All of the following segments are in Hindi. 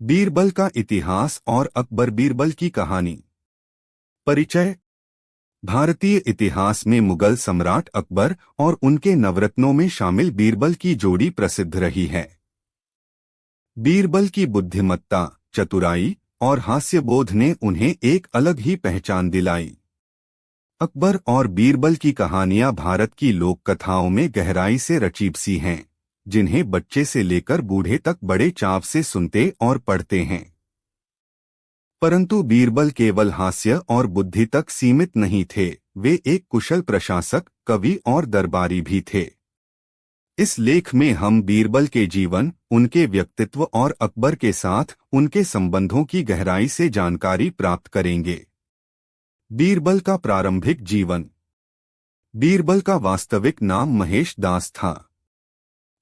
बीरबल का इतिहास और अकबर बीरबल की कहानी। परिचय। भारतीय इतिहास में मुगल सम्राट अकबर और उनके नवरत्नों में शामिल बीरबल की जोड़ी प्रसिद्ध रही है। बीरबल की बुद्धिमत्ता, चतुराई और हास्यबोध ने उन्हें एक अलग ही पहचान दिलाई। अकबर और बीरबल की कहानियां भारत की लोक कथाओं में गहराई से रची सी हैं, जिन्हें बच्चे से लेकर बूढ़े तक बड़े चाव से सुनते और पढ़ते हैं। परंतु बीरबल केवल हास्य और बुद्धि तक सीमित नहीं थे, वे एक कुशल प्रशासक, कवि और दरबारी भी थे। इस लेख में हम बीरबल के जीवन, उनके व्यक्तित्व और अकबर के साथ उनके संबंधों की गहराई से जानकारी प्राप्त करेंगे। बीरबल का प्रारंभिक जीवन। बीरबल का वास्तविक नाम महेश दास था।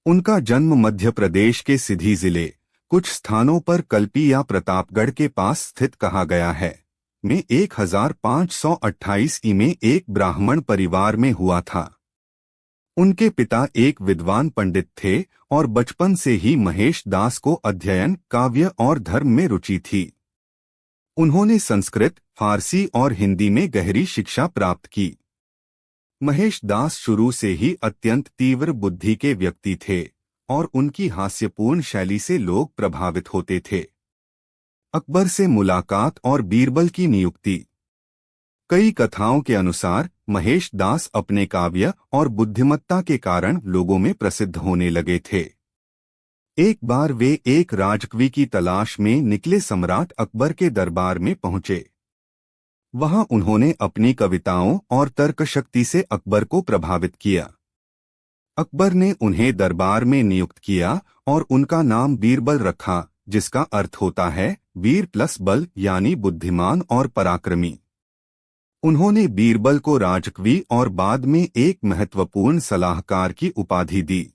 उनका जन्म मध्य प्रदेश के सिधी जिले, कुछ स्थानों पर कल्पी या प्रतापगढ़ के पास स्थित कहा गया है, में 1528 में एक ब्राह्मण परिवार में हुआ था। उनके पिता एक विद्वान पंडित थे और बचपन से ही महेश दास को अध्ययन, काव्य और धर्म में रुचि थी। उन्होंने संस्कृत, फारसी और हिंदी में गहरी शिक्षा प्राप्त की। महेश दास शुरू से ही अत्यंत तीव्र बुद्धि के व्यक्ति थे और उनकी हास्यपूर्ण शैली से लोग प्रभावित होते थे। अकबर से मुलाकात और बीरबल की नियुक्ति। कई कथाओं के अनुसार महेश दास अपने काव्य और बुद्धिमत्ता के कारण लोगों में प्रसिद्ध होने लगे थे। एक बार वे एक राजकवि की तलाश में निकले सम्राट अकबर के दरबार में पहुंचे। वहां उन्होंने अपनी कविताओं और तर्कशक्ति से अकबर को प्रभावित किया। अकबर ने उन्हें दरबार में नियुक्त किया और उनका नाम बीरबल रखा, जिसका अर्थ होता है वीर प्लस बल, यानी बुद्धिमान और पराक्रमी। उन्होंने बीरबल को राजकवि और बाद में एक महत्वपूर्ण सलाहकार की उपाधि दी।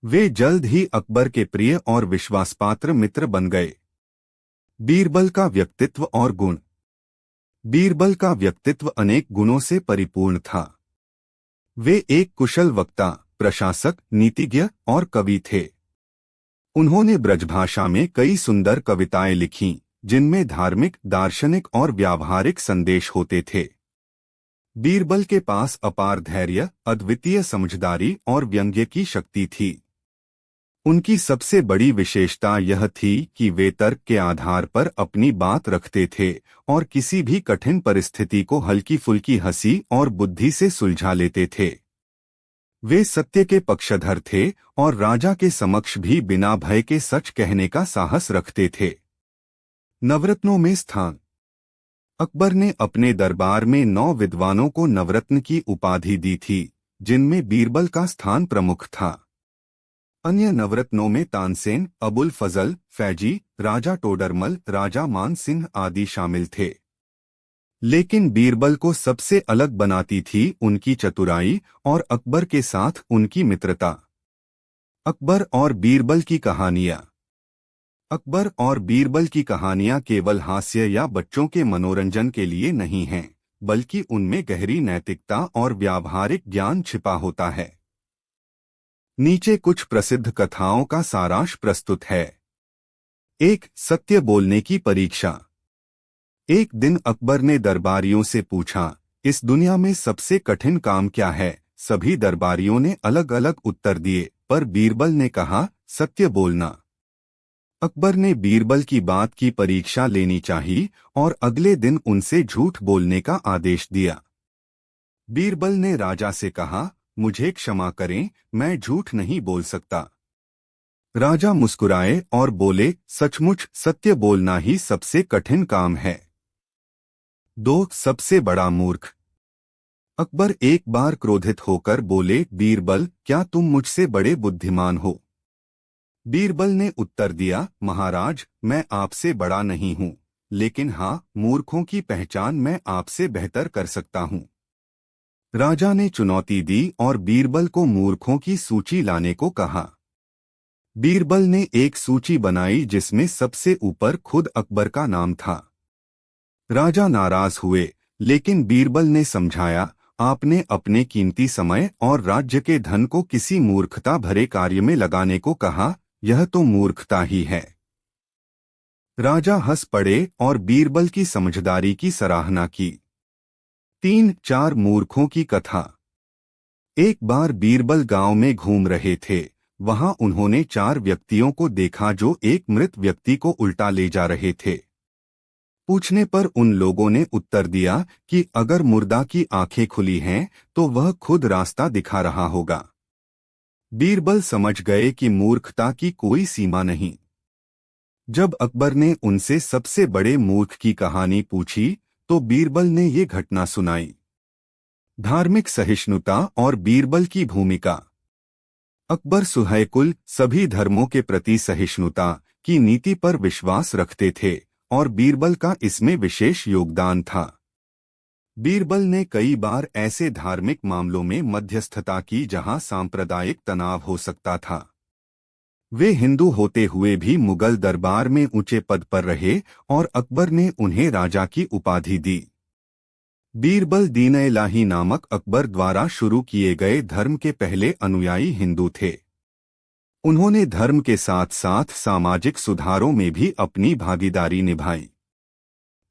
वे जल्द ही अकबर के प्रिय और विश्वासपात्र मित्र बन गए। बीरबल का व्यक्तित्व और गुण। बीरबल का व्यक्तित्व अनेक गुणों से परिपूर्ण था। वे एक कुशल वक्ता, प्रशासक, नीतिज्ञ और कवि थे। उन्होंने ब्रजभाषा में कई सुंदर कविताएं लिखीं, जिनमें धार्मिक, दार्शनिक और व्यावहारिक संदेश होते थे। बीरबल के पास अपार धैर्य, अद्वितीय समझदारी और व्यंग्य की शक्ति थी। उनकी सबसे बड़ी विशेषता यह थी कि वे तर्क के आधार पर अपनी बात रखते थे और किसी भी कठिन परिस्थिति को हल्की फुल्की हंसी और बुद्धि से सुलझा लेते थे। वे सत्य के पक्षधर थे और राजा के समक्ष भी बिना भय के सच कहने का साहस रखते थे। नवरत्नों में स्थान। अकबर ने अपने दरबार में 9 विद्वानों को नवरत्न की उपाधि दी थी, जिनमें बीरबल का स्थान प्रमुख था। अन्य नवरत्नों में तानसेन, अबुल फजल, फैजी, राजा टोडरमल, राजा मान सिंह आदि शामिल थे। लेकिन बीरबल को सबसे अलग बनाती थी उनकी चतुराई और अकबर के साथ उनकी मित्रता। अकबर और बीरबल की कहानियां। अकबर और बीरबल की कहानियां केवल हास्य या बच्चों के मनोरंजन के लिए नहीं हैं, बल्कि उनमें गहरी नैतिकता और व्यावहारिक ज्ञान छिपा होता है। नीचे कुछ प्रसिद्ध कथाओं का सारांश प्रस्तुत है। 1. सत्य बोलने की परीक्षा। एक दिन अकबर ने दरबारियों से पूछा, इस दुनिया में सबसे कठिन काम क्या है? सभी दरबारियों ने अलग अलग उत्तर दिए, पर बीरबल ने कहा, सत्य बोलना। अकबर ने बीरबल की बात की परीक्षा लेनी चाहिए और अगले दिन उनसे झूठ बोलने का आदेश दिया। बीरबल ने राजा से कहा, मुझे क्षमा करें, मैं झूठ नहीं बोल सकता। राजा मुस्कुराए और बोले, सचमुच सत्य बोलना ही सबसे कठिन काम है। 2. सबसे बड़ा मूर्ख। अकबर एक बार क्रोधित होकर बोले, बीरबल, क्या तुम मुझसे बड़े बुद्धिमान हो? बीरबल ने उत्तर दिया, महाराज, मैं आपसे बड़ा नहीं हूं, लेकिन हाँ, मूर्खों की पहचान मैं आपसे बेहतर कर सकता हूं। राजा ने चुनौती दी और बीरबल को मूर्खों की सूची लाने को कहा। बीरबल ने एक सूची बनाई जिसमें सबसे ऊपर खुद अकबर का नाम था। राजा नाराज हुए, लेकिन बीरबल ने समझाया, आपने अपने कीमती समय और राज्य के धन को किसी मूर्खता भरे कार्य में लगाने को कहा, यह तो मूर्खता ही है। राजा हंस पड़े और बीरबल की समझदारी की सराहना की। 3-4 मूर्खों की कथा। एक बार बीरबल गांव में घूम रहे थे। वहां उन्होंने 4 व्यक्तियों को देखा जो एक मृत व्यक्ति को उल्टा ले जा रहे थे। पूछने पर उन लोगों ने उत्तर दिया कि अगर मुर्दा की आंखें खुली हैं तो वह खुद रास्ता दिखा रहा होगा। बीरबल समझ गए कि मूर्खता की कोई सीमा नहीं। जब अकबर ने उनसे सबसे बड़े मूर्ख की कहानी पूछी तो बीरबल ने ये घटना सुनाई। धार्मिक सहिष्णुता और बीरबल की भूमिका। अकबर सुहैकुल सभी धर्मों के प्रति सहिष्णुता की नीति पर विश्वास रखते थे और बीरबल का इसमें विशेष योगदान था। बीरबल ने कई बार ऐसे धार्मिक मामलों में मध्यस्थता की जहां सांप्रदायिक तनाव हो सकता था। वे हिंदू होते हुए भी मुगल दरबार में ऊंचे पद पर रहे और अकबर ने उन्हें राजा की उपाधि दी। बीरबल दीन-ए-इलाही नामक अकबर द्वारा शुरू किए गए धर्म के पहले अनुयायी हिंदू थे। उन्होंने धर्म के साथ साथ सामाजिक सुधारों में भी अपनी भागीदारी निभाई।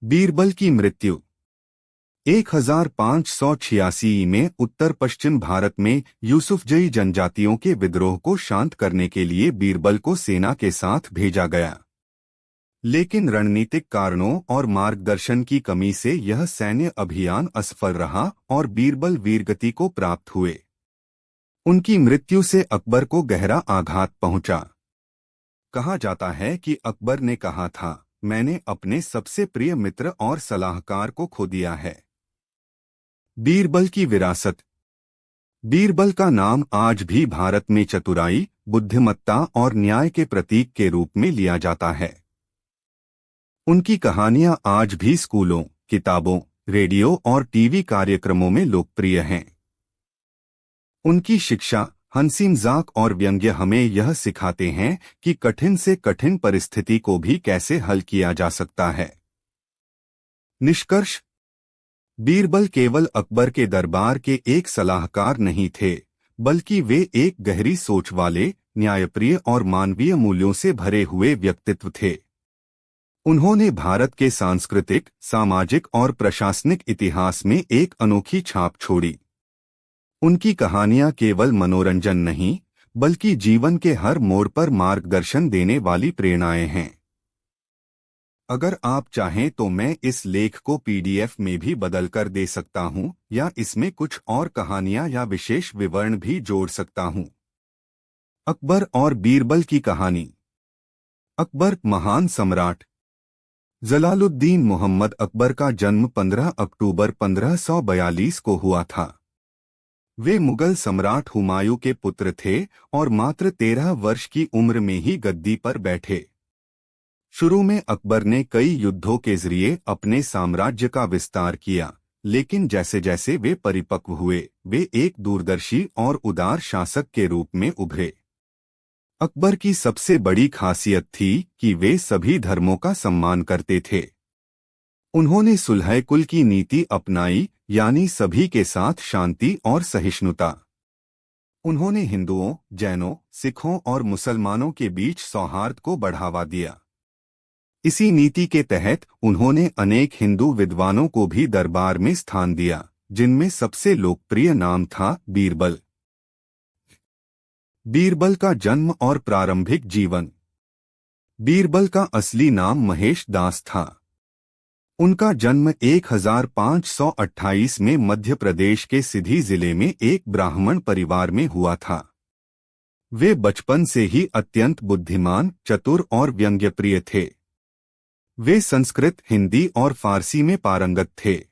बीरबल की मृत्यु 1586 में उत्तर पश्चिम भारत में यूसुफजई जनजातियों के विद्रोह को शांत करने के लिए बीरबल को सेना के साथ भेजा गया, लेकिन रणनीतिक कारणों और मार्गदर्शन की कमी से यह सैन्य अभियान असफल रहा और बीरबल वीरगति को प्राप्त हुए। उनकी मृत्यु से अकबर को गहरा आघात पहुंचा। कहा जाता है कि अकबर ने कहा था, मैंने अपने सबसे प्रिय मित्र और सलाहकार को खो दिया है। बीरबल की विरासत। बीरबल का नाम आज भी भारत में चतुराई, बुद्धिमत्ता और न्याय के प्रतीक के रूप में लिया जाता है। उनकी कहानियां आज भी स्कूलों, किताबों, रेडियो और टीवी कार्यक्रमों में लोकप्रिय हैं। उनकी शिक्षा, हंसी मजाक और व्यंग्य हमें यह सिखाते हैं कि कठिन से कठिन परिस्थिति को भी कैसे हल किया जा सकता है। निष्कर्ष। बीरबल केवल अकबर के दरबार के एक सलाहकार नहीं थे, बल्कि वे एक गहरी सोच वाले, न्यायप्रिय और मानवीय मूल्यों से भरे हुए व्यक्तित्व थे। उन्होंने भारत के सांस्कृतिक, सामाजिक और प्रशासनिक इतिहास में एक अनोखी छाप छोड़ी। उनकी कहानियां केवल मनोरंजन नहीं, बल्कि जीवन के हर मोड़ पर मार्गदर्शन देने वाली प्रेरणाएं हैं। अगर आप चाहें तो मैं इस लेख को पीडीएफ में भी बदलकर दे सकता हूं या इसमें कुछ और कहानियां या विशेष विवरण भी जोड़ सकता हूं। अकबर और बीरबल की कहानी। अकबर, महान सम्राट। जलालुद्दीन मोहम्मद अकबर का जन्म 15 अक्टूबर 1542 को हुआ था। वे मुगल सम्राट हुमायूं के पुत्र थे और मात्र 13 वर्ष की उम्र में ही गद्दी पर बैठे। शुरू में अकबर ने कई युद्धों के जरिए अपने साम्राज्य का विस्तार किया, लेकिन जैसे जैसे वे परिपक्व हुए, वे एक दूरदर्शी और उदार शासक के रूप में उभरे। अकबर की सबसे बड़ी खासियत थी कि वे सभी धर्मों का सम्मान करते थे। उन्होंने सुलह-ए-कुल की नीति अपनाई, यानी सभी के साथ शांति और सहिष्णुता। उन्होंने हिंदुओं, जैनों, सिखों और मुसलमानों के बीच सौहार्द को बढ़ावा दिया। इसी नीति के तहत उन्होंने अनेक हिंदू विद्वानों को भी दरबार में स्थान दिया, जिनमें सबसे लोकप्रिय नाम था बीरबल। बीरबल का जन्म और प्रारंभिक जीवन। बीरबल का असली नाम महेश दास था। उनका जन्म 1528 में मध्य प्रदेश के सिधी जिले में एक ब्राह्मण परिवार में हुआ था। वे बचपन से ही अत्यंत बुद्धिमान, चतुर और व्यंग्यप्रिय थे। वे संस्कृत, हिंदी और फारसी में पारंगत थे।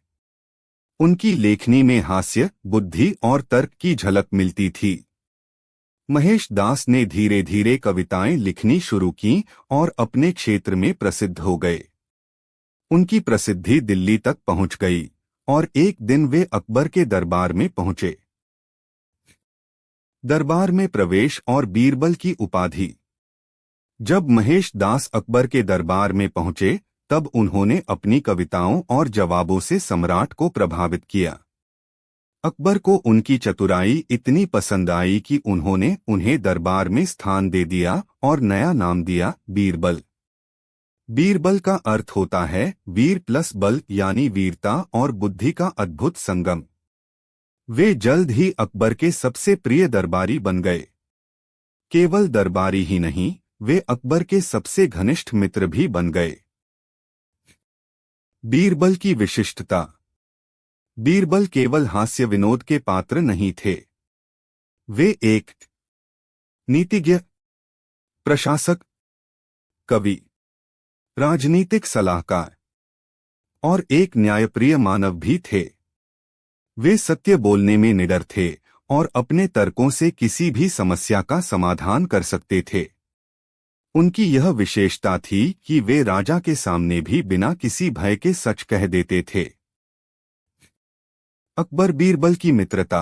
उनकी लेखनी में हास्य, बुद्धि और तर्क की झलक मिलती थी। महेश दास ने धीरे धीरे कविताएं लिखनी शुरू की और अपने क्षेत्र में प्रसिद्ध हो गए। उनकी प्रसिद्धि दिल्ली तक पहुंच गई और एक दिन वे अकबर के दरबार में पहुंचे। दरबार में प्रवेश और बीरबल की उपाधि। जब महेश दास अकबर के दरबार में पहुंचे, तब उन्होंने अपनी कविताओं और जवाबों से सम्राट को प्रभावित किया। अकबर को उनकी चतुराई इतनी पसंद आई कि उन्होंने उन्हें दरबार में स्थान दे दिया और नया नाम दिया, बीरबल। बीरबल का अर्थ होता है वीर प्लस बल यानी वीरता और बुद्धि का अद्भुत संगम। वे जल्द ही अकबर के सबसे प्रिय दरबारी बन गए। केवल दरबारी ही नहीं, वे अकबर के सबसे घनिष्ठ मित्र भी बन गए। बीरबल की विशिष्टता। बीरबल केवल हास्य विनोद के पात्र नहीं थे। वे एक नीतिज्ञ, प्रशासक, कवि, राजनीतिक सलाहकार और एक न्यायप्रिय मानव भी थे। वे सत्य बोलने में निडर थे और अपने तर्कों से किसी भी समस्या का समाधान कर सकते थे। उनकी यह विशेषता थी कि वे राजा के सामने भी बिना किसी भय के सच कह देते थे। अकबर बीरबल की मित्रता।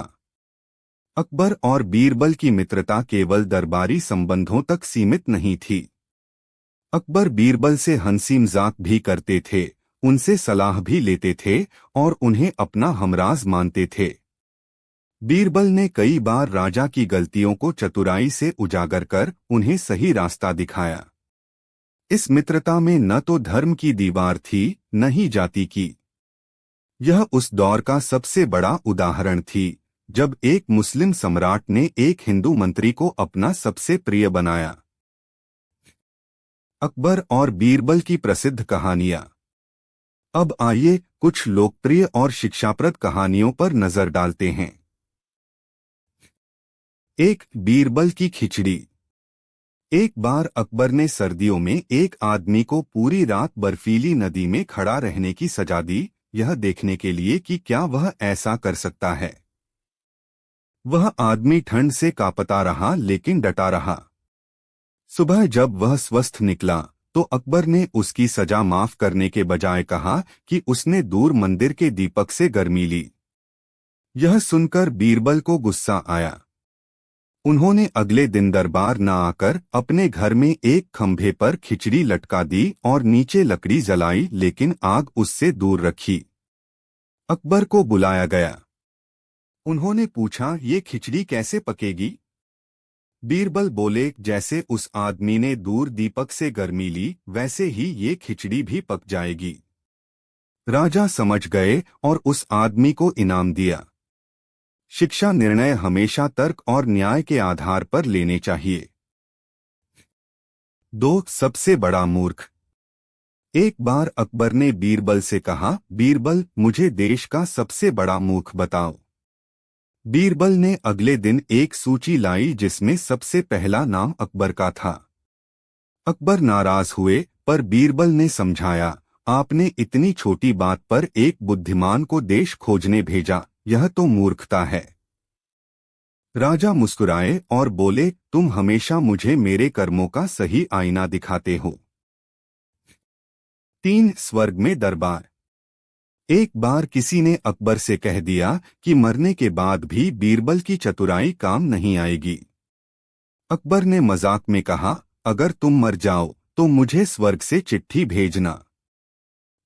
अकबर और बीरबल की मित्रता केवल दरबारी संबंधों तक सीमित नहीं थी। अकबर बीरबल से हंसी मजाक भी करते थे, उनसे सलाह भी लेते थे और उन्हें अपना हमराज मानते थे। बीरबल ने कई बार राजा की गलतियों को चतुराई से उजागर कर उन्हें सही रास्ता दिखाया। इस मित्रता में न तो धर्म की दीवार थी, न ही जाति की। यह उस दौर का सबसे बड़ा उदाहरण थी जब एक मुस्लिम सम्राट ने एक हिंदू मंत्री को अपना सबसे प्रिय बनाया। अकबर और बीरबल की प्रसिद्ध कहानियां। अब आइए कुछ लोकप्रिय और शिक्षाप्रद कहानियों पर नजर डालते हैं। एक, बीरबल की खिचड़ी। एक बार अकबर ने सर्दियों में एक आदमी को पूरी रात बर्फीली नदी में खड़ा रहने की सजा दी, यह देखने के लिए कि क्या वह ऐसा कर सकता है। वह आदमी ठंड से कांपता रहा लेकिन डटा रहा। सुबह जब वह स्वस्थ निकला तो अकबर ने उसकी सजा माफ करने के बजाय कहा कि उसने दूर मंदिर के दीपक से गर्मी ली। यह सुनकर बीरबल को गुस्सा आया। उन्होंने अगले दिन दरबार न आकर अपने घर में एक खंभे पर खिचड़ी लटका दी और नीचे लकड़ी जलाई, लेकिन आग उससे दूर रखी। अकबर को बुलाया गया। उन्होंने पूछा, ये खिचड़ी कैसे पकेगी? बीरबल बोले, जैसे उस आदमी ने दूर दीपक से गर्मी ली, वैसे ही ये खिचड़ी भी पक जाएगी। राजा समझ गए और उस आदमी को इनाम दिया। शिक्षा निर्णय हमेशा तर्क और न्याय के आधार पर लेने चाहिए। 2, सबसे बड़ा मूर्ख। एक बार अकबर ने बीरबल से कहा, बीरबल, मुझे देश का सबसे बड़ा मूर्ख बताओ। बीरबल ने अगले दिन एक सूची लाई जिसमें सबसे पहला नाम अकबर का था। अकबर नाराज हुए, पर बीरबल ने समझाया, आपने इतनी छोटी बात पर एक बुद्धिमान को देश खोजने भेजा, यह तो मूर्खता है। राजा मुस्कुराए और बोले, तुम हमेशा मुझे मेरे कर्मों का सही आईना दिखाते हो। 3, स्वर्ग में दरबार। एक बार किसी ने अकबर से कह दिया कि मरने के बाद भी बीरबल की चतुराई काम नहीं आएगी। अकबर ने मजाक में कहा, अगर तुम मर जाओ तो मुझे स्वर्ग से चिट्ठी भेजना।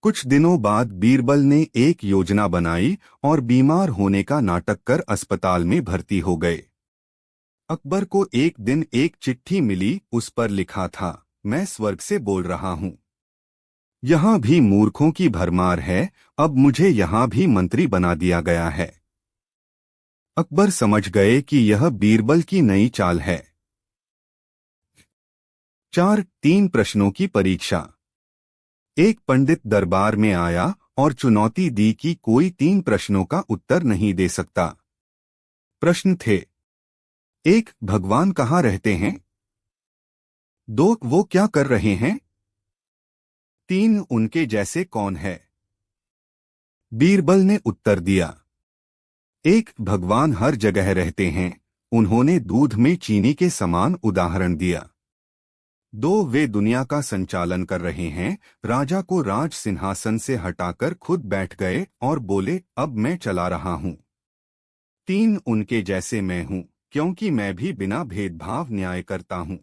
कुछ दिनों बाद बीरबल ने एक योजना बनाई और बीमार होने का नाटक कर अस्पताल में भर्ती हो गए। अकबर को एक दिन एक चिट्ठी मिली, उस पर लिखा था, मैं स्वर्ग से बोल रहा हूँ। यहाँ भी मूर्खों की भरमार है, अब मुझे यहाँ भी मंत्री बना दिया गया है। अकबर समझ गए कि यह बीरबल की नई चाल है। 4, 3 प्रश्नों की परीक्षा। एक पंडित दरबार में आया और चुनौती दी कि कोई 3 प्रश्नों का उत्तर नहीं दे सकता। प्रश्न थे, 1, भगवान कहाँ रहते हैं? 2, वो क्या कर रहे हैं? 3, उनके जैसे कौन है? बीरबल ने उत्तर दिया, 1, भगवान हर जगह रहते हैं। उन्होंने दूध में चीनी के समान उदाहरण दिया। 2, वे दुनिया का संचालन कर रहे हैं। राजा को राज सिंहासन से हटाकर खुद बैठ गए और बोले, अब मैं चला रहा हूं। 3, उनके जैसे मैं हूं, क्योंकि मैं भी बिना भेदभाव न्याय करता हूं।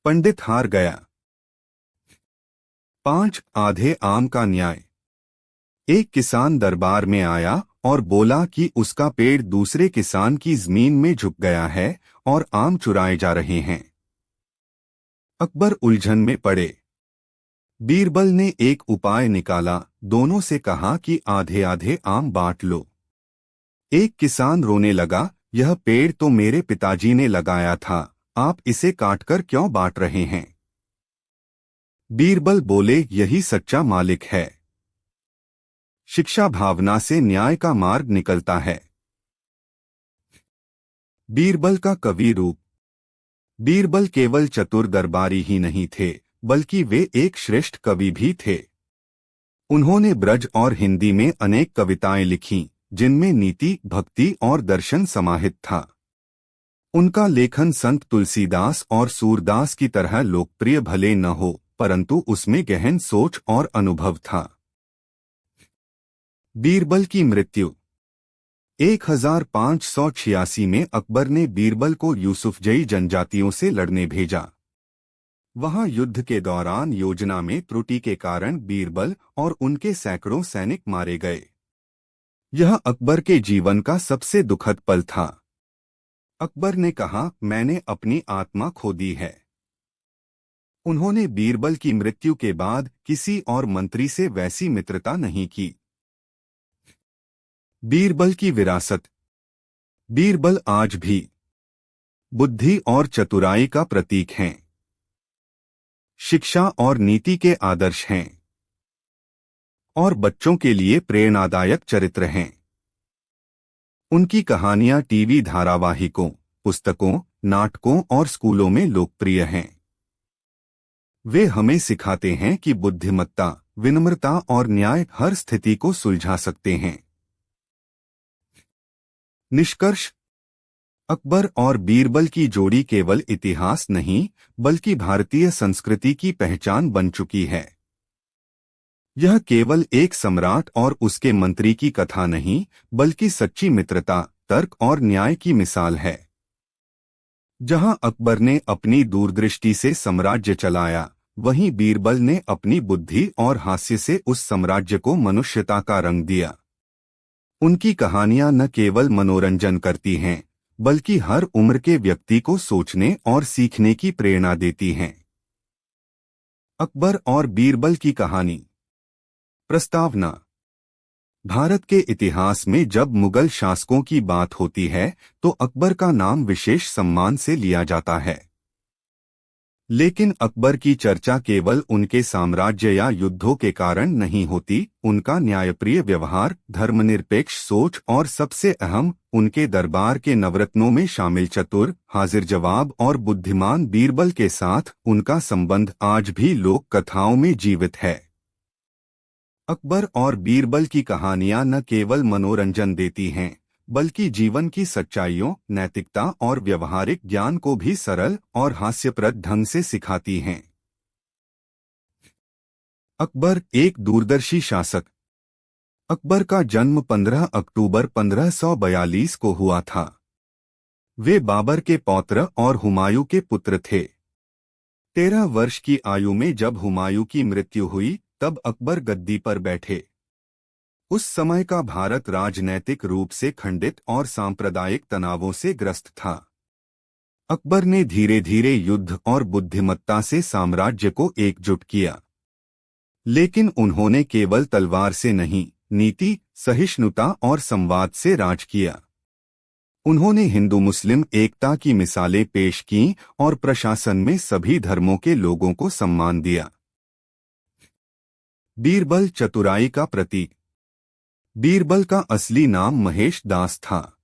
पंडित हार गया। 5, आधे आम का न्याय। एक किसान दरबार में आया और बोला कि उसका पेड़ दूसरे किसान की जमीन में झुक गया है और आम चुराए जा रहे हैं। अकबर उलझन में पड़े। बीरबल ने एक उपाय निकाला, दोनों से कहा कि आधे आधे आम बांट लो। एक किसान रोने लगा, यह पेड़ तो मेरे पिताजी ने लगाया था, आप इसे काटकर क्यों बांट रहे हैं? बीरबल बोले, यही सच्चा मालिक है। शिक्षा भावना से न्याय का मार्ग निकलता है। बीरबल का कवि रूप। बीरबल केवल चतुर दरबारी ही नहीं थे, बल्कि वे एक श्रेष्ठ कवि भी थे। उन्होंने ब्रज और हिंदी में अनेक कविताएं लिखीं, जिनमें नीति, भक्ति और दर्शन समाहित था। उनका लेखन संत तुलसीदास और सूरदास की तरह लोकप्रिय भले न हो, परंतु उसमें गहन सोच और अनुभव था। बीरबल की मृत्यु। 1586 में अकबर ने बीरबल को यूसुफजई जनजातियों से लड़ने भेजा। वहां युद्ध के दौरान योजना में त्रुटि के कारण बीरबल और उनके सैकड़ों सैनिक मारे गए। यह अकबर के जीवन का सबसे दुखद पल था। अकबर ने कहा, मैंने अपनी आत्मा खो दी है। उन्होंने बीरबल की मृत्यु के बाद किसी और मंत्री से वैसी मित्रता नहीं की। बीरबल की विरासत। बीरबल आज भी बुद्धि और चतुराई का प्रतीक हैं, शिक्षा और नीति के आदर्श हैं, और बच्चों के लिए प्रेरणादायक चरित्र हैं। उनकी कहानियां टीवी धारावाहिकों, पुस्तकों, नाटकों और स्कूलों में लोकप्रिय हैं। वे हमें सिखाते हैं कि बुद्धिमत्ता, विनम्रता और न्याय हर स्थिति को सुलझा सकते हैं। निष्कर्ष। अकबर और बीरबल की जोड़ी केवल इतिहास नहीं, बल्कि भारतीय संस्कृति की पहचान बन चुकी है। यह केवल एक सम्राट और उसके मंत्री की कथा नहीं, बल्कि सच्ची मित्रता, तर्क और न्याय की मिसाल है। जहां अकबर ने अपनी दूरदृष्टि से साम्राज्य चलाया, वहीं बीरबल ने अपनी बुद्धि और हास्य से उस साम्राज्य को मनुष्यता का रंग दिया। उनकी कहानियां न केवल मनोरंजन करती हैं, बल्कि हर उम्र के व्यक्ति को सोचने और सीखने की प्रेरणा देती हैं। अकबर और बीरबल की कहानी। प्रस्तावना। भारत के इतिहास में जब मुगल शासकों की बात होती है, तो अकबर का नाम विशेष सम्मान से लिया जाता है। लेकिन अकबर की चर्चा केवल उनके साम्राज्य या युद्धों के कारण नहीं होती, उनका न्यायप्रिय व्यवहार, धर्मनिरपेक्ष सोच और सबसे अहम, उनके दरबार के नवरत्नों में शामिल चतुर, हाजिर जवाब और बुद्धिमान बीरबल के साथ उनका संबंध आज भी लोक कथाओं में जीवित है। अकबर और बीरबल की कहानियां न केवल मनोरंजन देती हैं, बल्कि जीवन की सच्चाइयों, नैतिकता और व्यवहारिक ज्ञान को भी सरल और हास्यप्रद ढंग से सिखाती हैं। अकबर एक दूरदर्शी शासक। अकबर का जन्म 15 अक्टूबर 1542 को हुआ था। वे बाबर के पौत्र और हुमायूं के पुत्र थे। 13 वर्ष की आयु में जब हुमायूं की मृत्यु हुई, तब अकबर गद्दी पर बैठे। उस समय का भारत राजनैतिक रूप से खंडित और सांप्रदायिक तनावों से ग्रस्त था। अकबर ने धीरे धीरे युद्ध और बुद्धिमत्ता से साम्राज्य को एकजुट किया। लेकिन उन्होंने केवल तलवार से नहीं, नीति, सहिष्णुता और संवाद से राज किया। उन्होंने हिंदू मुस्लिम एकता की मिसालें पेश कीं और प्रशासन में सभी धर्मों के लोगों को सम्मान दिया। बीरबल चतुराई का प्रतीक। बीरबल का असली नाम महेश दास था।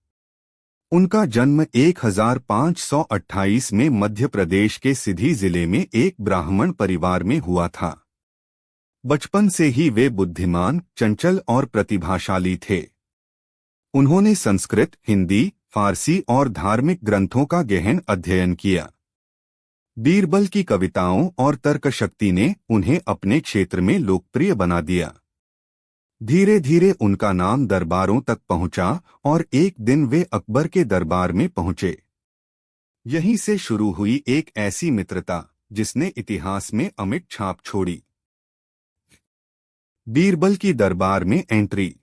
उनका जन्म 1528 में मध्य प्रदेश के सिधी जिले में एक ब्राह्मण परिवार में हुआ था। बचपन से ही वे बुद्धिमान, चंचल और प्रतिभाशाली थे। उन्होंने संस्कृत, हिंदी, फारसी और धार्मिक ग्रंथों का गहन अध्ययन किया। बीरबल की कविताओं और तर्कशक्ति ने उन्हें अपने क्षेत्र में लोकप्रिय बना दिया। धीरे धीरे उनका नाम दरबारों तक पहुंचा और एक दिन वे अकबर के दरबार में पहुंचे। यहीं से शुरू हुई एक ऐसी मित्रता जिसने इतिहास में अमिट छाप छोड़ी। बीरबल की दरबार में एंट्री।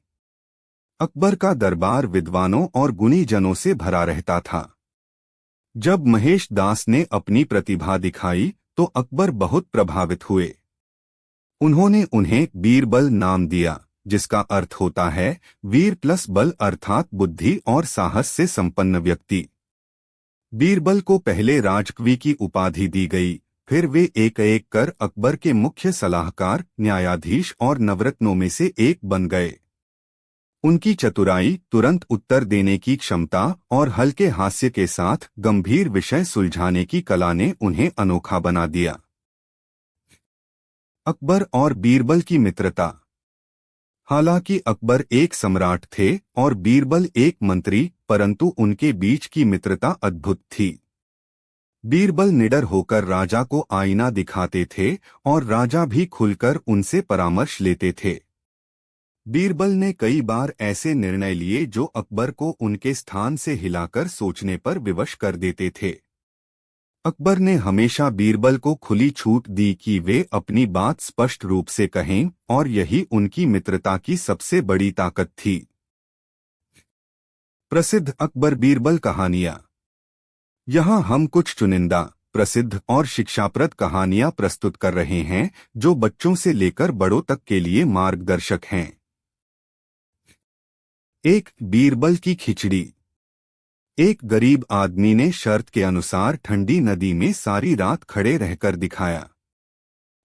अकबर का दरबार विद्वानों और गुणीजनों से भरा रहता था। जब महेश दास ने अपनी प्रतिभा दिखाई, तो अकबर बहुत प्रभावित हुए। उन्होंने उन्हें बीरबल नाम दिया, जिसका अर्थ होता है वीर प्लस बल, अर्थात बुद्धि और साहस से संपन्न व्यक्ति। बीरबल को पहले राजकवि की उपाधि दी गई, फिर वे एक एक कर अकबर के मुख्य सलाहकार, न्यायाधीश और नवरत्नों में से एक बन गए। उनकी चतुराई, तुरंत उत्तर देने की क्षमता और हल्के हास्य के साथ गंभीर विषय सुलझाने की कला ने उन्हें अनोखा बना दिया। अकबर और बीरबल की मित्रता। हालांकि अकबर एक सम्राट थे और बीरबल एक मंत्री, परंतु उनके बीच की मित्रता अद्भुत थी। बीरबल निडर होकर राजा को आईना दिखाते थे और राजा भी खुलकर उनसे परामर्श लेते थे। बीरबल ने कई बार ऐसे निर्णय लिए जो अकबर को उनके स्थान से हिलाकर सोचने पर विवश कर देते थे। अकबर ने हमेशा बीरबल को खुली छूट दी कि वे अपनी बात स्पष्ट रूप से कहें, और यही उनकी मित्रता की सबसे बड़ी ताकत थी। प्रसिद्ध अकबर बीरबल कहानियां। यहाँ हम कुछ चुनिंदा, प्रसिद्ध और शिक्षाप्रद कहानियां प्रस्तुत कर रहे हैं, जो बच्चों से लेकर बड़ों तक के लिए मार्गदर्शक हैं। एक, बीरबल की खिचड़ी। एक गरीब आदमी ने शर्त के अनुसार ठंडी नदी में सारी रात खड़े रहकर दिखाया,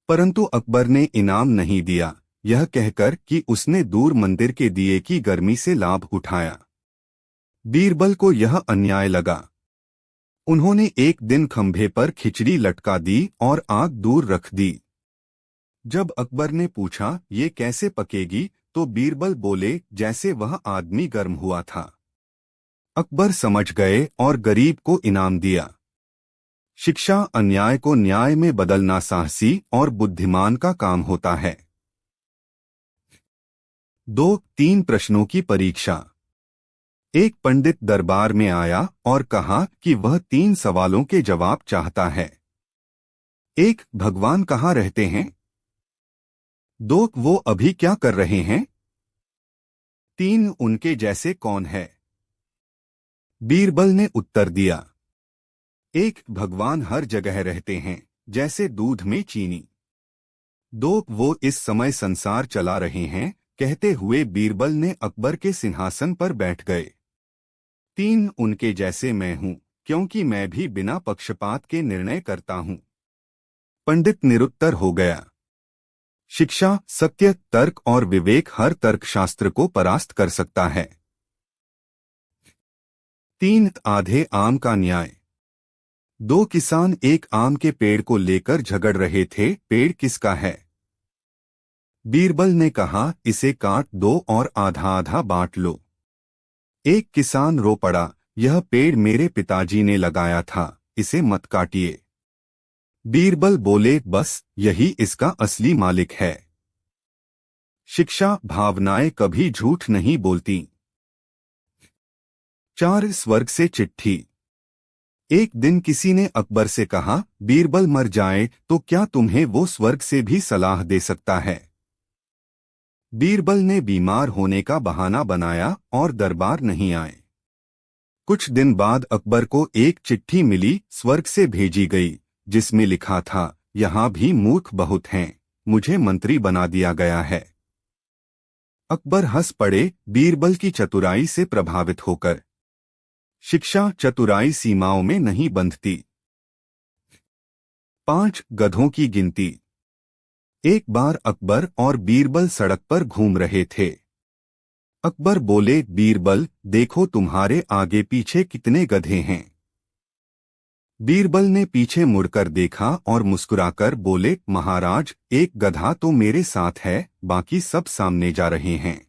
परंतु अकबर ने इनाम नहीं दिया, यह कहकर कि उसने दूर मंदिर के दिए की गर्मी से लाभ उठाया। बीरबल को यह अन्याय लगा। उन्होंने एक दिन खंभे पर खिचड़ी लटका दी और आग दूर रख दी। जब अकबर ने पूछा ये कैसे पकेगी, तो बीरबल बोले जैसे वह आदमी गर्म हुआ था। अकबर समझ गए और गरीब को इनाम दिया। शिक्षा, अन्याय को न्याय में बदलना साहसी और बुद्धिमान का काम होता है। 2-3 प्रश्नों की परीक्षा। एक पंडित दरबार में आया और कहा कि वह 3 सवालों के जवाब चाहता है। 1, भगवान कहाँ रहते हैं? 2, वो अभी क्या कर रहे हैं? 3, उनके जैसे कौन है? बीरबल ने उत्तर दिया, 1, भगवान हर जगह रहते हैं, जैसे दूध में चीनी। 2, वो इस समय संसार चला रहे हैं। कहते हुए बीरबल ने अकबर के सिंहासन पर बैठ गए। 3, उनके जैसे मैं हूं, क्योंकि मैं भी बिना पक्षपात के निर्णय करता हूं। पंडित निरुत्तर हो गया। शिक्षा, सत्य, तर्क और विवेक हर तर्कशास्त्र को परास्त कर सकता है। 3, आधे आम का न्याय। 2 किसान एक आम के पेड़ को लेकर झगड़ रहे थे, पेड़ किसका है? बीरबल ने कहा, इसे काट दो और आधा आधा बांट लो। एक किसान रो पड़ा, यह पेड़ मेरे पिताजी ने लगाया था, इसे मत काटिए। बीरबल बोले, बस यही इसका असली मालिक है। शिक्षा, भावनाएं कभी झूठ नहीं बोलती। 4, स्वर्ग से चिट्ठी। एक दिन किसी ने अकबर से कहा, बीरबल मर जाए तो क्या तुम्हें वो स्वर्ग से भी सलाह दे सकता है? बीरबल ने बीमार होने का बहाना बनाया और दरबार नहीं आए। कुछ दिन बाद अकबर को एक चिट्ठी मिली, स्वर्ग से भेजी गई, जिसमें लिखा था, यहाँ भी मूर्ख बहुत हैं, मुझे मंत्री बना दिया गया है। अकबर हंस पड़े, बीरबल की चतुराई से प्रभावित होकर। शिक्षा, चतुराई सीमाओं में नहीं बंधती। 5, गधों की गिनती। एक बार अकबर और बीरबल सड़क पर घूम रहे थे। अकबर बोले, बीरबल देखो तुम्हारे आगे पीछे कितने गधे हैं। बीरबल ने पीछे मुड़कर देखा और मुस्कुराकर बोले, महाराज एक गधा तो मेरे साथ है, बाकी सब सामने जा रहे हैं।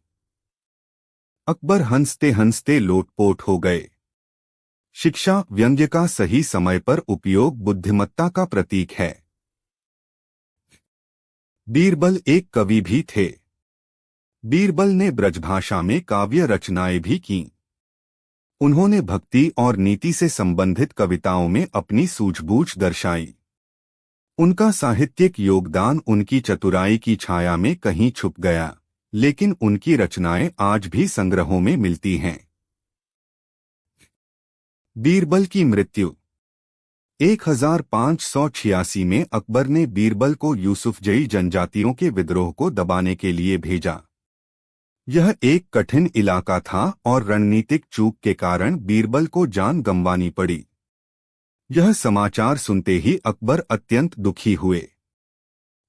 अकबर हंसते हंसते लोटपोट हो गए। शिक्षा, व्यंग्य का सही समय पर उपयोग बुद्धिमत्ता का प्रतीक है। बीरबल एक कवि भी थे। बीरबल ने ब्रजभाषा में काव्य रचनाएं भी कीं। उन्होंने भक्ति और नीति से संबंधित कविताओं में अपनी सूझबूझ दर्शाई। उनका साहित्यिक योगदान उनकी चतुराई की छाया में कहीं छुप गया, लेकिन उनकी रचनाएं आज भी संग्रहों में मिलती हैं। बीरबल की मृत्यु। 1586 में अकबर ने बीरबल को यूसुफजई जनजातियों के विद्रोह को दबाने के लिए भेजा। यह एक कठिन इलाका था और रणनीतिक चूक के कारण बीरबल को जान गंवानी पड़ी। यह समाचार सुनते ही अकबर अत्यंत दुखी हुए।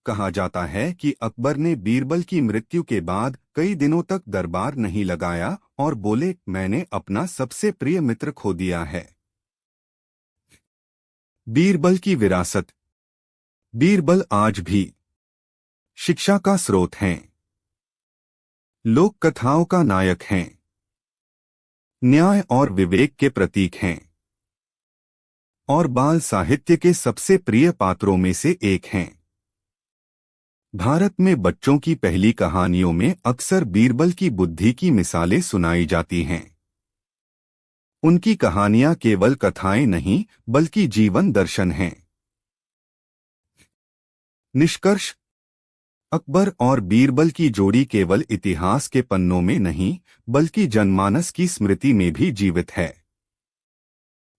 कहा जाता है कि अकबर ने बीरबल की मृत्यु के बाद कई दिनों तक दरबार नहीं लगाया और बोले, मैंने अपना सबसे प्रिय मित्र खो दिया है। बीरबल की विरासत। बीरबल आज भी शिक्षा का स्रोत हैं, लोक कथाओं का नायक हैं, न्याय और विवेक के प्रतीक हैं और बाल साहित्य के सबसे प्रिय पात्रों में से एक हैं। भारत में बच्चों की पहली कहानियों में अक्सर बीरबल की बुद्धि की मिसालें सुनाई जाती हैं। उनकी कहानियां केवल कथाएं नहीं बल्कि जीवन दर्शन हैं। निष्कर्ष। अकबर और बीरबल की जोड़ी केवल इतिहास के पन्नों में नहीं बल्कि जनमानस की स्मृति में भी जीवित है।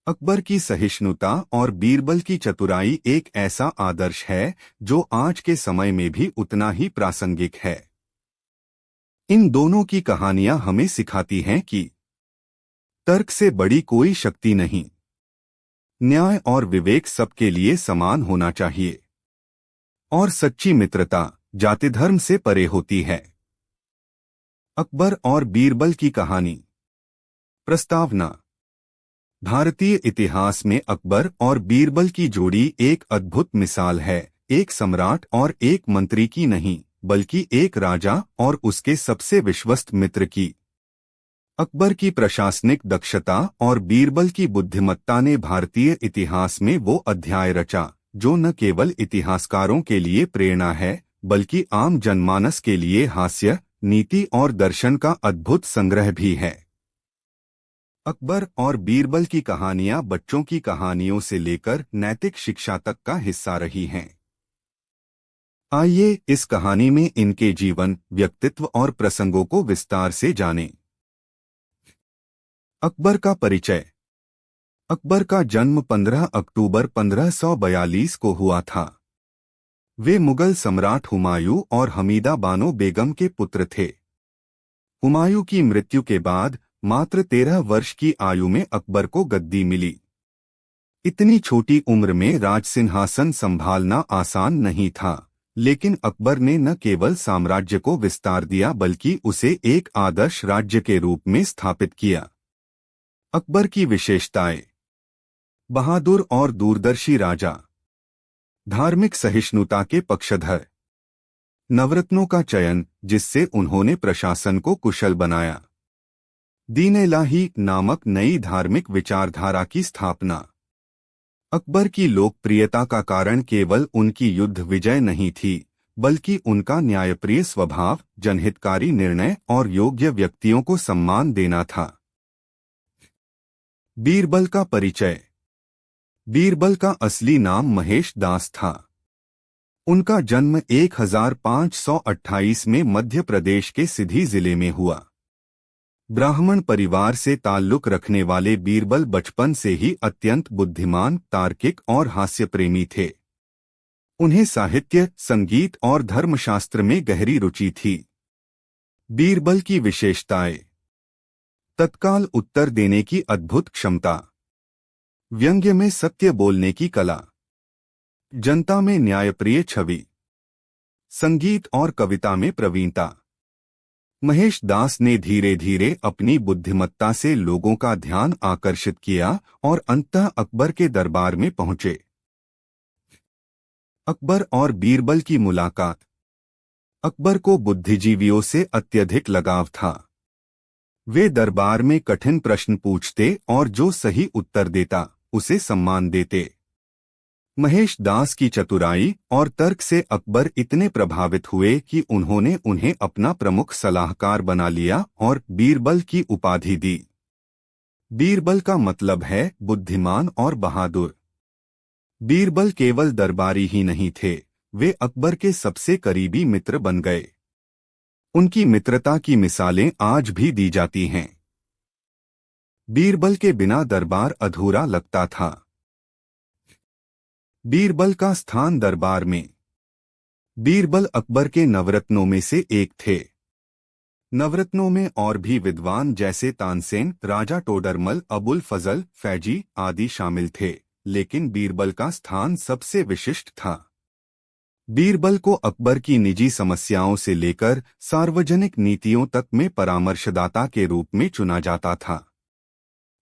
अकबर की सहिष्णुता और बीरबल की चतुराई एक ऐसा आदर्श है जो आज के समय में भी उतना ही प्रासंगिक है। इन दोनों की कहानियां हमें सिखाती हैं कि तर्क से बड़ी कोई शक्ति नहीं, न्याय और विवेक सबके लिए समान होना चाहिए और सच्ची मित्रता जाति धर्म से परे होती है। अकबर और बीरबल की कहानी। प्रस्तावना। भारतीय इतिहास में अकबर और बीरबल की जोड़ी एक अद्भुत मिसाल है, एक सम्राट और एक मंत्री की नहीं बल्कि एक राजा और उसके सबसे विश्वस्त मित्र की। अकबर की प्रशासनिक दक्षता और बीरबल की बुद्धिमत्ता ने भारतीय इतिहास में वो अध्याय रचा जो न केवल इतिहासकारों के लिए प्रेरणा है बल्कि आम जनमानस के लिए हास्य, नीति और दर्शन का अद्भुत संग्रह भी है। अकबर और बीरबल की कहानियां बच्चों की कहानियों से लेकर नैतिक शिक्षा तक का हिस्सा रही हैं। आइए इस कहानी में इनके जीवन, व्यक्तित्व और प्रसंगों को विस्तार से जानें। अकबर का परिचय। अकबर का जन्म 15 अक्टूबर 1542 को हुआ था। वे मुगल सम्राट हुमायूं और हमीदा बानो बेगम के पुत्र थे। हुमायूं की मृत्यु के बाद मात्र 13 वर्ष की आयु में अकबर को गद्दी मिली। इतनी छोटी उम्र में राज सिंहासन संभालना आसान नहीं था, लेकिन अकबर ने न केवल साम्राज्य को विस्तार दिया बल्कि उसे एक आदर्श राज्य के रूप में स्थापित किया। अकबर की विशेषताएं। बहादुर और दूरदर्शी राजा, धार्मिक सहिष्णुता के पक्षधर, नवरत्नों का चयन जिससे उन्होंने प्रशासन को कुशल बनाया, दीन-ए-इलाही नामक नई धार्मिक विचारधारा की स्थापना। अकबर की लोकप्रियता का कारण केवल उनकी युद्ध विजय नहीं थी बल्कि उनका न्यायप्रिय स्वभाव, जनहितकारी निर्णय और योग्य व्यक्तियों को सम्मान देना था। बीरबल का परिचय। बीरबल का असली नाम महेश दास था। उनका जन्म 1528 में मध्य प्रदेश के सिधी जिले में हुआ। ब्राह्मण परिवार से ताल्लुक रखने वाले बीरबल बचपन से ही अत्यंत बुद्धिमान, तार्किक और हास्य प्रेमी थे। उन्हें साहित्य, संगीत और धर्मशास्त्र में गहरी रुचि थी। बीरबल की विशेषताएं। तत्काल उत्तर देने की अद्भुत क्षमता, व्यंग्य में सत्य बोलने की कला, जनता में न्यायप्रिय छवि, संगीत और कविता में प्रवीणता। महेश दास ने धीरे धीरे अपनी बुद्धिमत्ता से लोगों का ध्यान आकर्षित किया और अंततः अकबर के दरबार में पहुंचे। अकबर और बीरबल की मुलाकात। अकबर को बुद्धिजीवियों से अत्यधिक लगाव था। वे दरबार में कठिन प्रश्न पूछते और जो सही उत्तर देता उसे सम्मान देते। महेश दास की चतुराई और तर्क से अकबर इतने प्रभावित हुए कि उन्होंने उन्हें अपना प्रमुख सलाहकार बना लिया और बीरबल की उपाधि दी। बीरबल का मतलब है बुद्धिमान और बहादुर। बीरबल केवल दरबारी ही नहीं थे, वे अकबर के सबसे करीबी मित्र बन गए। उनकी मित्रता की मिसालें आज भी दी जाती हैं। बीरबल के बिना दरबार अधूरा लगता था। बीरबल का स्थान दरबार में। बीरबल अकबर के नवरत्नों में से एक थे। नवरत्नों में और भी विद्वान जैसे तानसेन, राजा टोडरमल, अबुल फजल, फैजी आदि शामिल थे, लेकिन बीरबल का स्थान सबसे विशिष्ट था। बीरबल को अकबर की निजी समस्याओं से लेकर सार्वजनिक नीतियों तक में परामर्शदाता के रूप में चुना जाता था।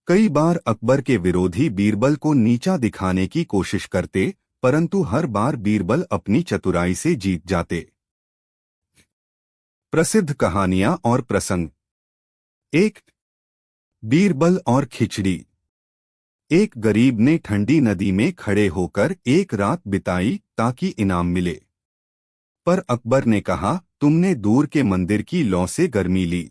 कई बार अकबर के विरोधी बीरबल को नीचा दिखाने की कोशिश करते, परंतु हर बार बीरबल अपनी चतुराई से जीत जाते। प्रसिद्ध कहानियां और प्रसंग। 1. बीरबल और खिचड़ी। एक गरीब ने ठंडी नदी में खड़े होकर एक रात बिताई ताकि इनाम मिले। पर अकबर ने कहा, तुमने दूर के मंदिर की लौ से गर्मी ली।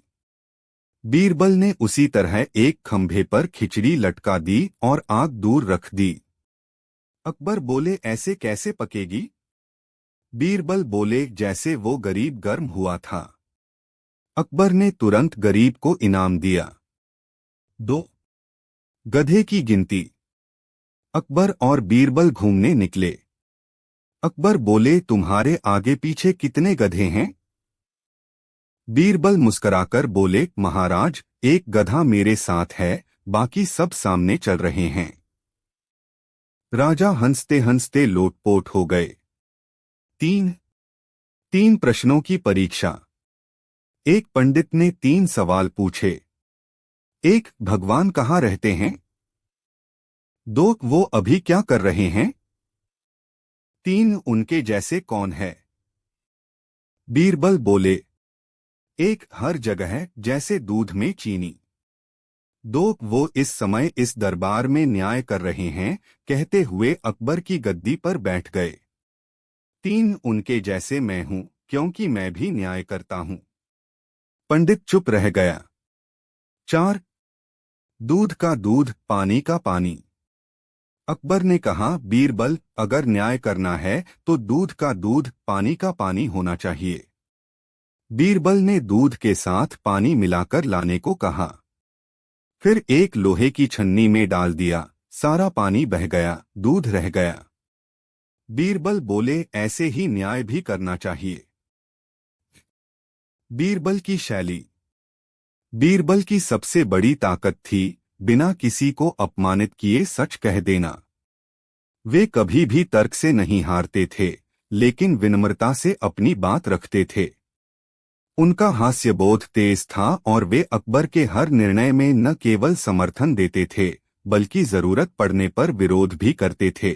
बीरबल ने उसी तरह एक खंभे पर खिचड़ी लटका दी और आग दूर रख दी। अकबर बोले, ऐसे कैसे पकेगी? बीरबल बोले, जैसे वो गरीब गर्म हुआ था। अकबर ने तुरंत गरीब को इनाम दिया। 2. गधे की गिनती। अकबर और बीरबल घूमने निकले। अकबर बोले, तुम्हारे आगे पीछे कितने गधे हैं? बीरबल मुस्कुराकर बोले, महाराज, एक गधा मेरे साथ है, बाकी सब सामने चल रहे हैं। राजा हंसते हंसते लोटपोट हो गए। 3 प्रश्नों की परीक्षा। एक पंडित ने 3 सवाल पूछे। 1. भगवान कहाँ रहते हैं? 2. वो अभी क्या कर रहे हैं? 3. उनके जैसे कौन है? बीरबल बोले, 1. हर जगह जैसे दूध में चीनी। 2. वो इस समय इस दरबार में न्याय कर रहे हैं, कहते हुए अकबर की गद्दी पर बैठ गए। 3. उनके जैसे मैं हूं, क्योंकि मैं भी न्याय करता हूं। पंडित चुप रह गया। 4. दूध का दूध, पानी का पानी। अकबर ने कहा, बीरबल, अगर न्याय करना है तो दूध का दूध, पानी का पानी होना चाहिए। बीरबल ने दूध के साथ पानी मिलाकर लाने को कहा। फिर एक लोहे की छन्नी में डाल दिया, सारा पानी बह गया, दूध रह गया। बीरबल बोले, ऐसे ही न्याय भी करना चाहिए। बीरबल की शैली। बीरबल की सबसे बड़ी ताकत थी बिना किसी को अपमानित किए सच कह देना। वे कभी भी तर्क से नहीं हारते थे, लेकिन विनम्रता से अपनी बात रखते थे। उनका हास्यबोध तेज था और वे अकबर के हर निर्णय में न केवल समर्थन देते थे, बल्कि जरूरत पड़ने पर विरोध भी करते थे।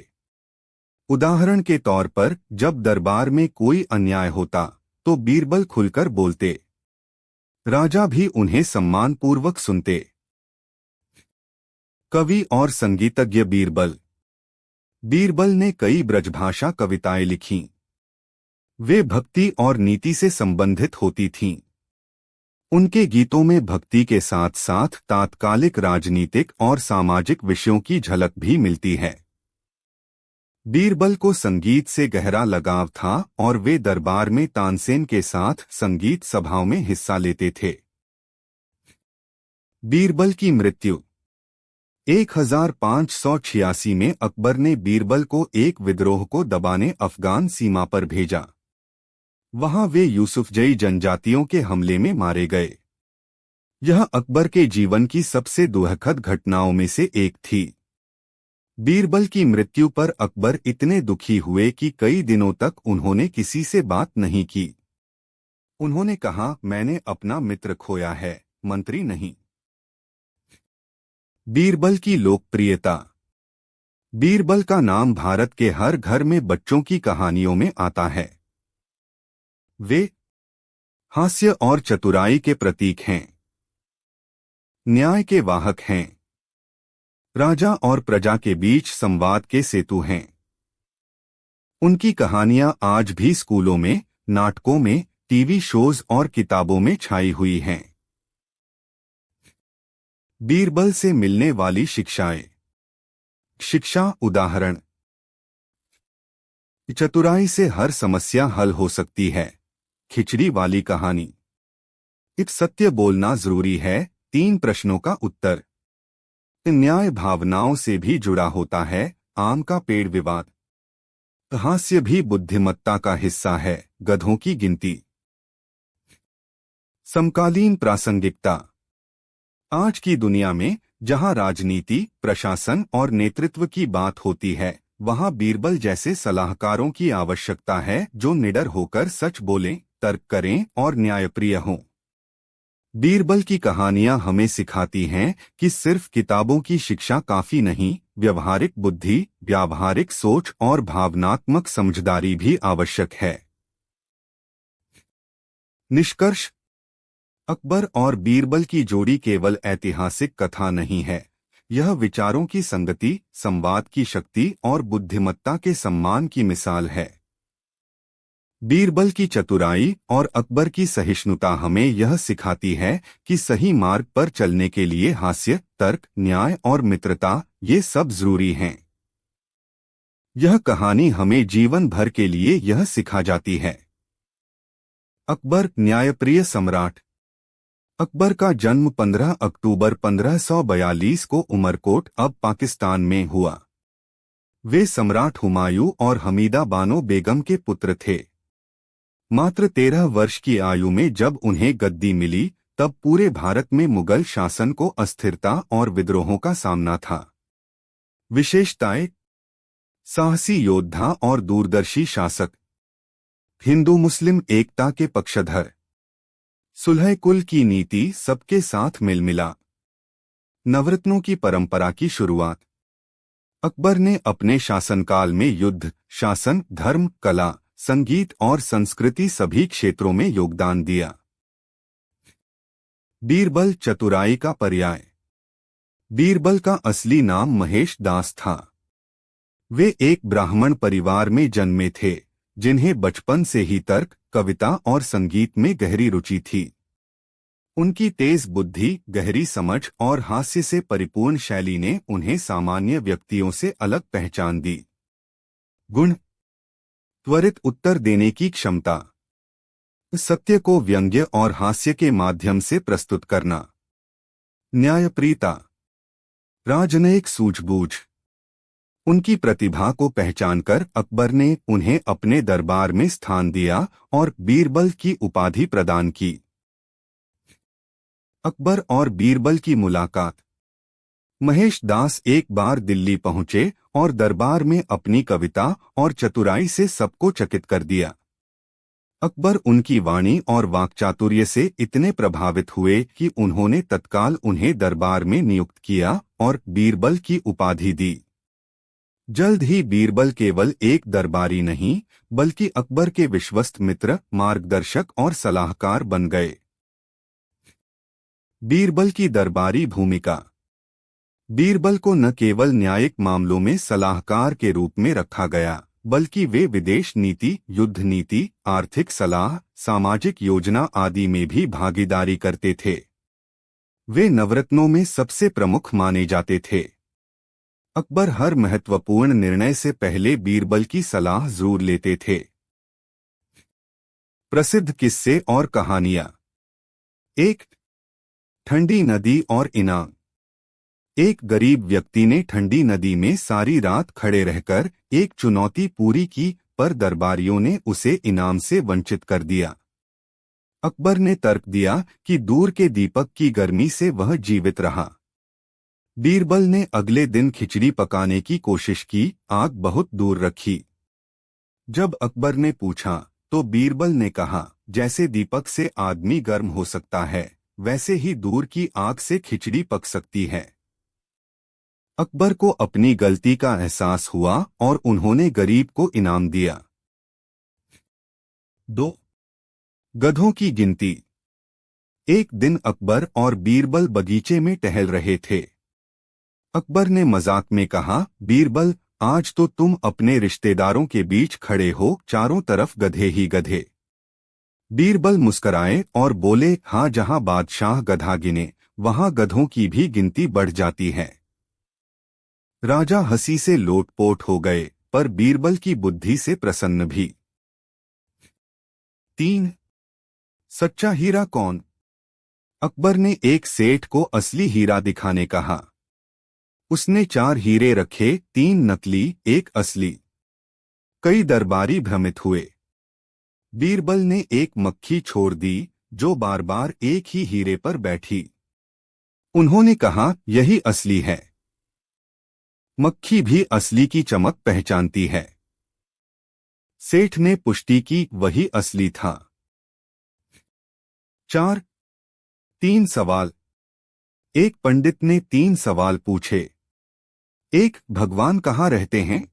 उदाहरण के तौर पर, जब दरबार में कोई अन्याय होता तो बीरबल खुलकर बोलते। राजा भी उन्हें सम्मानपूर्वक सुनते। कवि और संगीतज्ञ बीरबल। बीरबल ने कई ब्रजभाषा कविताएं लिखीं। वे भक्ति और नीति से संबंधित होती थीं। उनके गीतों में भक्ति के साथ साथ तात्कालिक राजनीतिक और सामाजिक विषयों की झलक भी मिलती है। बीरबल को संगीत से गहरा लगाव था और वे दरबार में तानसेन के साथ संगीत सभाओं में हिस्सा लेते थे। बीरबल की मृत्यु। 1586 में अकबर ने बीरबल को एक विद्रोह को दबाने अफगान सीमा पर भेजा। वहां वे यूसुफजई जनजातियों के हमले में मारे गए। यह अकबर के जीवन की सबसे दुखद घटनाओं में से एक थी। बीरबल की मृत्यु पर अकबर इतने दुखी हुए कि कई दिनों तक उन्होंने किसी से बात नहीं की। उन्होंने कहा, मैंने अपना मित्र खोया है, मंत्री नहीं। बीरबल की लोकप्रियता। बीरबल का नाम भारत के हर घर में बच्चों की कहानियों में आता है। वे हास्य और चतुराई के प्रतीक हैं, न्याय के वाहक हैं, राजा और प्रजा के बीच संवाद के सेतु हैं। उनकी कहानियां आज भी स्कूलों में, नाटकों में, टीवी शोज और किताबों में छाई हुई हैं। बीरबल से मिलने वाली शिक्षाएं। शिक्षा उदाहरण। चतुराई से हर समस्या हल हो सकती है। खिचड़ी वाली कहानी। एक सत्य बोलना जरूरी है। 3 प्रश्नों का उत्तर। न्याय भावनाओं से भी जुड़ा होता है। आम का पेड़ विवाद। हास्य भी बुद्धिमत्ता का हिस्सा है। गधों की गिनती। समकालीन प्रासंगिकता। आज की दुनिया में जहां राजनीति, प्रशासन और नेतृत्व की बात होती है, वहां बीरबल जैसे सलाहकारों की आवश्यकता है जो निडर होकर सच बोलें, तर्क करें और न्यायप्रिय हों। बीरबल की कहानियां हमें सिखाती हैं कि सिर्फ किताबों की शिक्षा काफी नहीं, व्यवहारिक बुद्धि, व्यावहारिक सोच और भावनात्मक समझदारी भी आवश्यक है। निष्कर्ष। अकबर और बीरबल की जोड़ी केवल ऐतिहासिक कथा नहीं है। यह विचारों की संगति, संवाद की शक्ति और बुद्धिमत्ता के सम्मान की मिसाल है। बीरबल की चतुराई और अकबर की सहिष्णुता हमें यह सिखाती है कि सही मार्ग पर चलने के लिए हास्य, तर्क, न्याय और मित्रता ये सब जरूरी हैं। यह कहानी हमें जीवन भर के लिए यह सिखा जाती है। अकबर, न्यायप्रिय सम्राट। अकबर का जन्म 15 अक्टूबर 1542 को उमरकोट, अब पाकिस्तान में हुआ। वे सम्राट हुमायूं और हमीदा बानो बेगम के पुत्र थे। मात्र 13 वर्ष की आयु में जब उन्हें गद्दी मिली, तब पूरे भारत में मुगल शासन को अस्थिरता और विद्रोहों का सामना था। विशेषताएं: साहसी योद्धा और दूरदर्शी शासक, हिंदू मुस्लिम एकता के पक्षधर, सुलह कुल की नीति, सबके साथ मिल मिला, नवरत्नों की परंपरा की शुरुआत। अकबर ने अपने शासनकाल में युद्ध, शासन, धर्म, कला, संगीत और संस्कृति सभी क्षेत्रों में योगदान दिया। बीरबल, चतुराई का पर्याय। बीरबल का असली नाम महेश दास था। वे एक ब्राह्मण परिवार में जन्मे थे, जिन्हें बचपन से ही तर्क, कविता और संगीत में गहरी रुचि थी। उनकी तेज बुद्धि, गहरी समझ और हास्य से परिपूर्ण शैली ने उन्हें सामान्य व्यक्तियों से अलग पहचान दी। गुण: त्वरित उत्तर देने की क्षमता, सत्य को व्यंग्य और हास्य के माध्यम से प्रस्तुत करना, न्यायप्रियता, राजनयिक सूझबूझ। उनकी प्रतिभा को पहचानकर अकबर ने उन्हें अपने दरबार में स्थान दिया और बीरबल की उपाधि प्रदान की। अकबर और बीरबल की मुलाकात। महेश दास एक बार दिल्ली पहुंचे और दरबार में अपनी कविता और चतुराई से सबको चकित कर दिया। अकबर उनकी वाणी और वाक्चातुर्य से इतने प्रभावित हुए कि उन्होंने तत्काल उन्हें दरबार में नियुक्त किया और बीरबल की उपाधि दी। जल्द ही बीरबल केवल एक दरबारी नहीं, बल्कि अकबर के विश्वस्त मित्र, मार्गदर्शक और सलाहकार बन गए। बीरबल की दरबारी भूमिका। बीरबल को न केवल न्यायिक मामलों में सलाहकार के रूप में रखा गया, बल्कि वे विदेश नीति, युद्ध नीति, आर्थिक सलाह, सामाजिक योजना आदि में भी भागीदारी करते थे। वे नवरत्नों में सबसे प्रमुख माने जाते थे। अकबर हर महत्वपूर्ण निर्णय से पहले बीरबल की सलाह जरूर लेते थे। प्रसिद्ध किस्से और कहानियां। 1. ठंडी नदी और इनाम। एक गरीब व्यक्ति ने ठंडी नदी में सारी रात खड़े रहकर एक चुनौती पूरी की, पर दरबारियों ने उसे इनाम से वंचित कर दिया। अकबर ने तर्क दिया कि दूर के दीपक की गर्मी से वह जीवित रहा। बीरबल ने अगले दिन खिचड़ी पकाने की कोशिश की, आग बहुत दूर रखी। जब अकबर ने पूछा, तो बीरबल ने कहा, जैसे दीपक से आदमी गर्म हो सकता है, वैसे ही दूर की आग से खिचड़ी पक सकती है। अकबर को अपनी गलती का एहसास हुआ और उन्होंने गरीब को इनाम दिया। 2. गधों की गिनती। एक दिन अकबर और बीरबल बगीचे में टहल रहे थे। अकबर ने मजाक में कहा, बीरबल, आज तो तुम अपने रिश्तेदारों के बीच खड़े हो, चारों तरफ गधे ही गधे। बीरबल मुस्कराए और बोले, हाँ, जहां बादशाह गधा गिने, वहां गधों की भी गिनती बढ़ जाती है। राजा हंसी से लोटपोट हो गए, पर बीरबल की बुद्धि से प्रसन्न भी। 3. सच्चा हीरा कौन? अकबर ने एक सेठ को असली हीरा दिखाने कहा। उसने 4 हीरे रखे, 3 नकली, 1 असली। कई दरबारी भ्रमित हुए। बीरबल ने एक मक्खी छोड़ दी जो बार बार एक ही हीरे पर बैठी। उन्होंने कहा, यही असली है। मक्खी भी असली की चमक पहचानती है। सेठ ने पुष्टि की, वही असली था। 4. 3 सवाल। एक पंडित ने 3 सवाल पूछे। 1. भगवान कहाँ रहते हैं?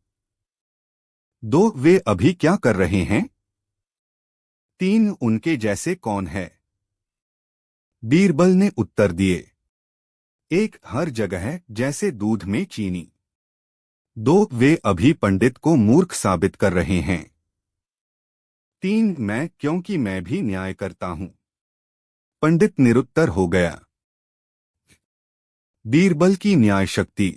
2. वे अभी क्या कर रहे हैं? 3. उनके जैसे कौन है? बीरबल ने उत्तर दिए। 1. हर जगह जैसे दूध में चीनी। 2. वे अभी पंडित को मूर्ख साबित कर रहे हैं। 3. मैं, क्योंकि मैं भी न्याय करता हूं। पंडित निरुत्तर हो गया। बीरबल की न्याय शक्ति।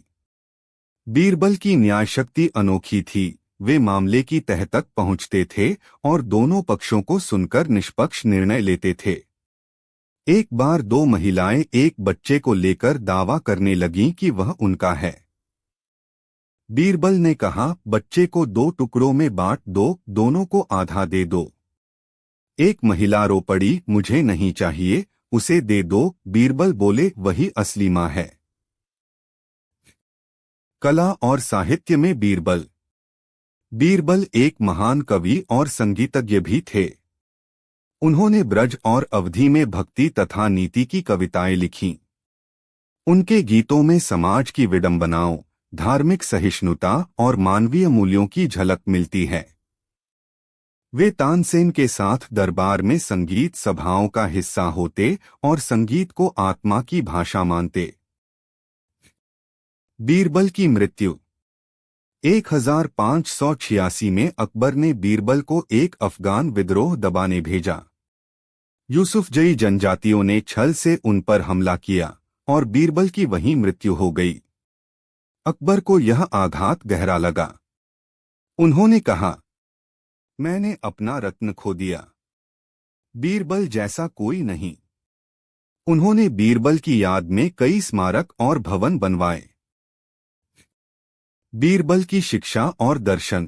बीरबल की न्याय शक्ति अनोखी थी। वे मामले की तह तक पहुंचते थे और दोनों पक्षों को सुनकर निष्पक्ष निर्णय लेते थे। एक बार 2 महिलाएं एक बच्चे को लेकर दावा करने लगीं कि वह उनका है। बीरबल ने कहा, बच्चे को 2 टुकड़ों में बांट दो, दोनों को आधा दे दो। एक महिला रो पड़ी, मुझे नहीं चाहिए, उसे दे दो। बीरबल बोले, वही असली मां है। कला और साहित्य में बीरबल। बीरबल एक महान कवि और संगीतज्ञ भी थे। उन्होंने ब्रज और अवधी में भक्ति तथा नीति की कविताएं लिखीं। उनके गीतों में समाज की विडंबनाओं, धार्मिक सहिष्णुता और मानवीय मूल्यों की झलक मिलती है। वे तानसेन के साथ दरबार में संगीत सभाओं का हिस्सा होते और संगीत को आत्मा की भाषा मानते। बीरबल की मृत्यु। 1586 में अकबर ने बीरबल को एक अफगान विद्रोह दबाने भेजा। यूसुफजई जनजातियों ने छल से उन पर हमला किया और बीरबल की वहीं मृत्यु हो गई। अकबर को यह आघात गहरा लगा। उन्होंने कहा, मैंने अपना रत्न खो दिया। बीरबल जैसा कोई नहीं। उन्होंने बीरबल की याद में कई स्मारक और भवन बनवाए। बीरबल की शिक्षा और दर्शन।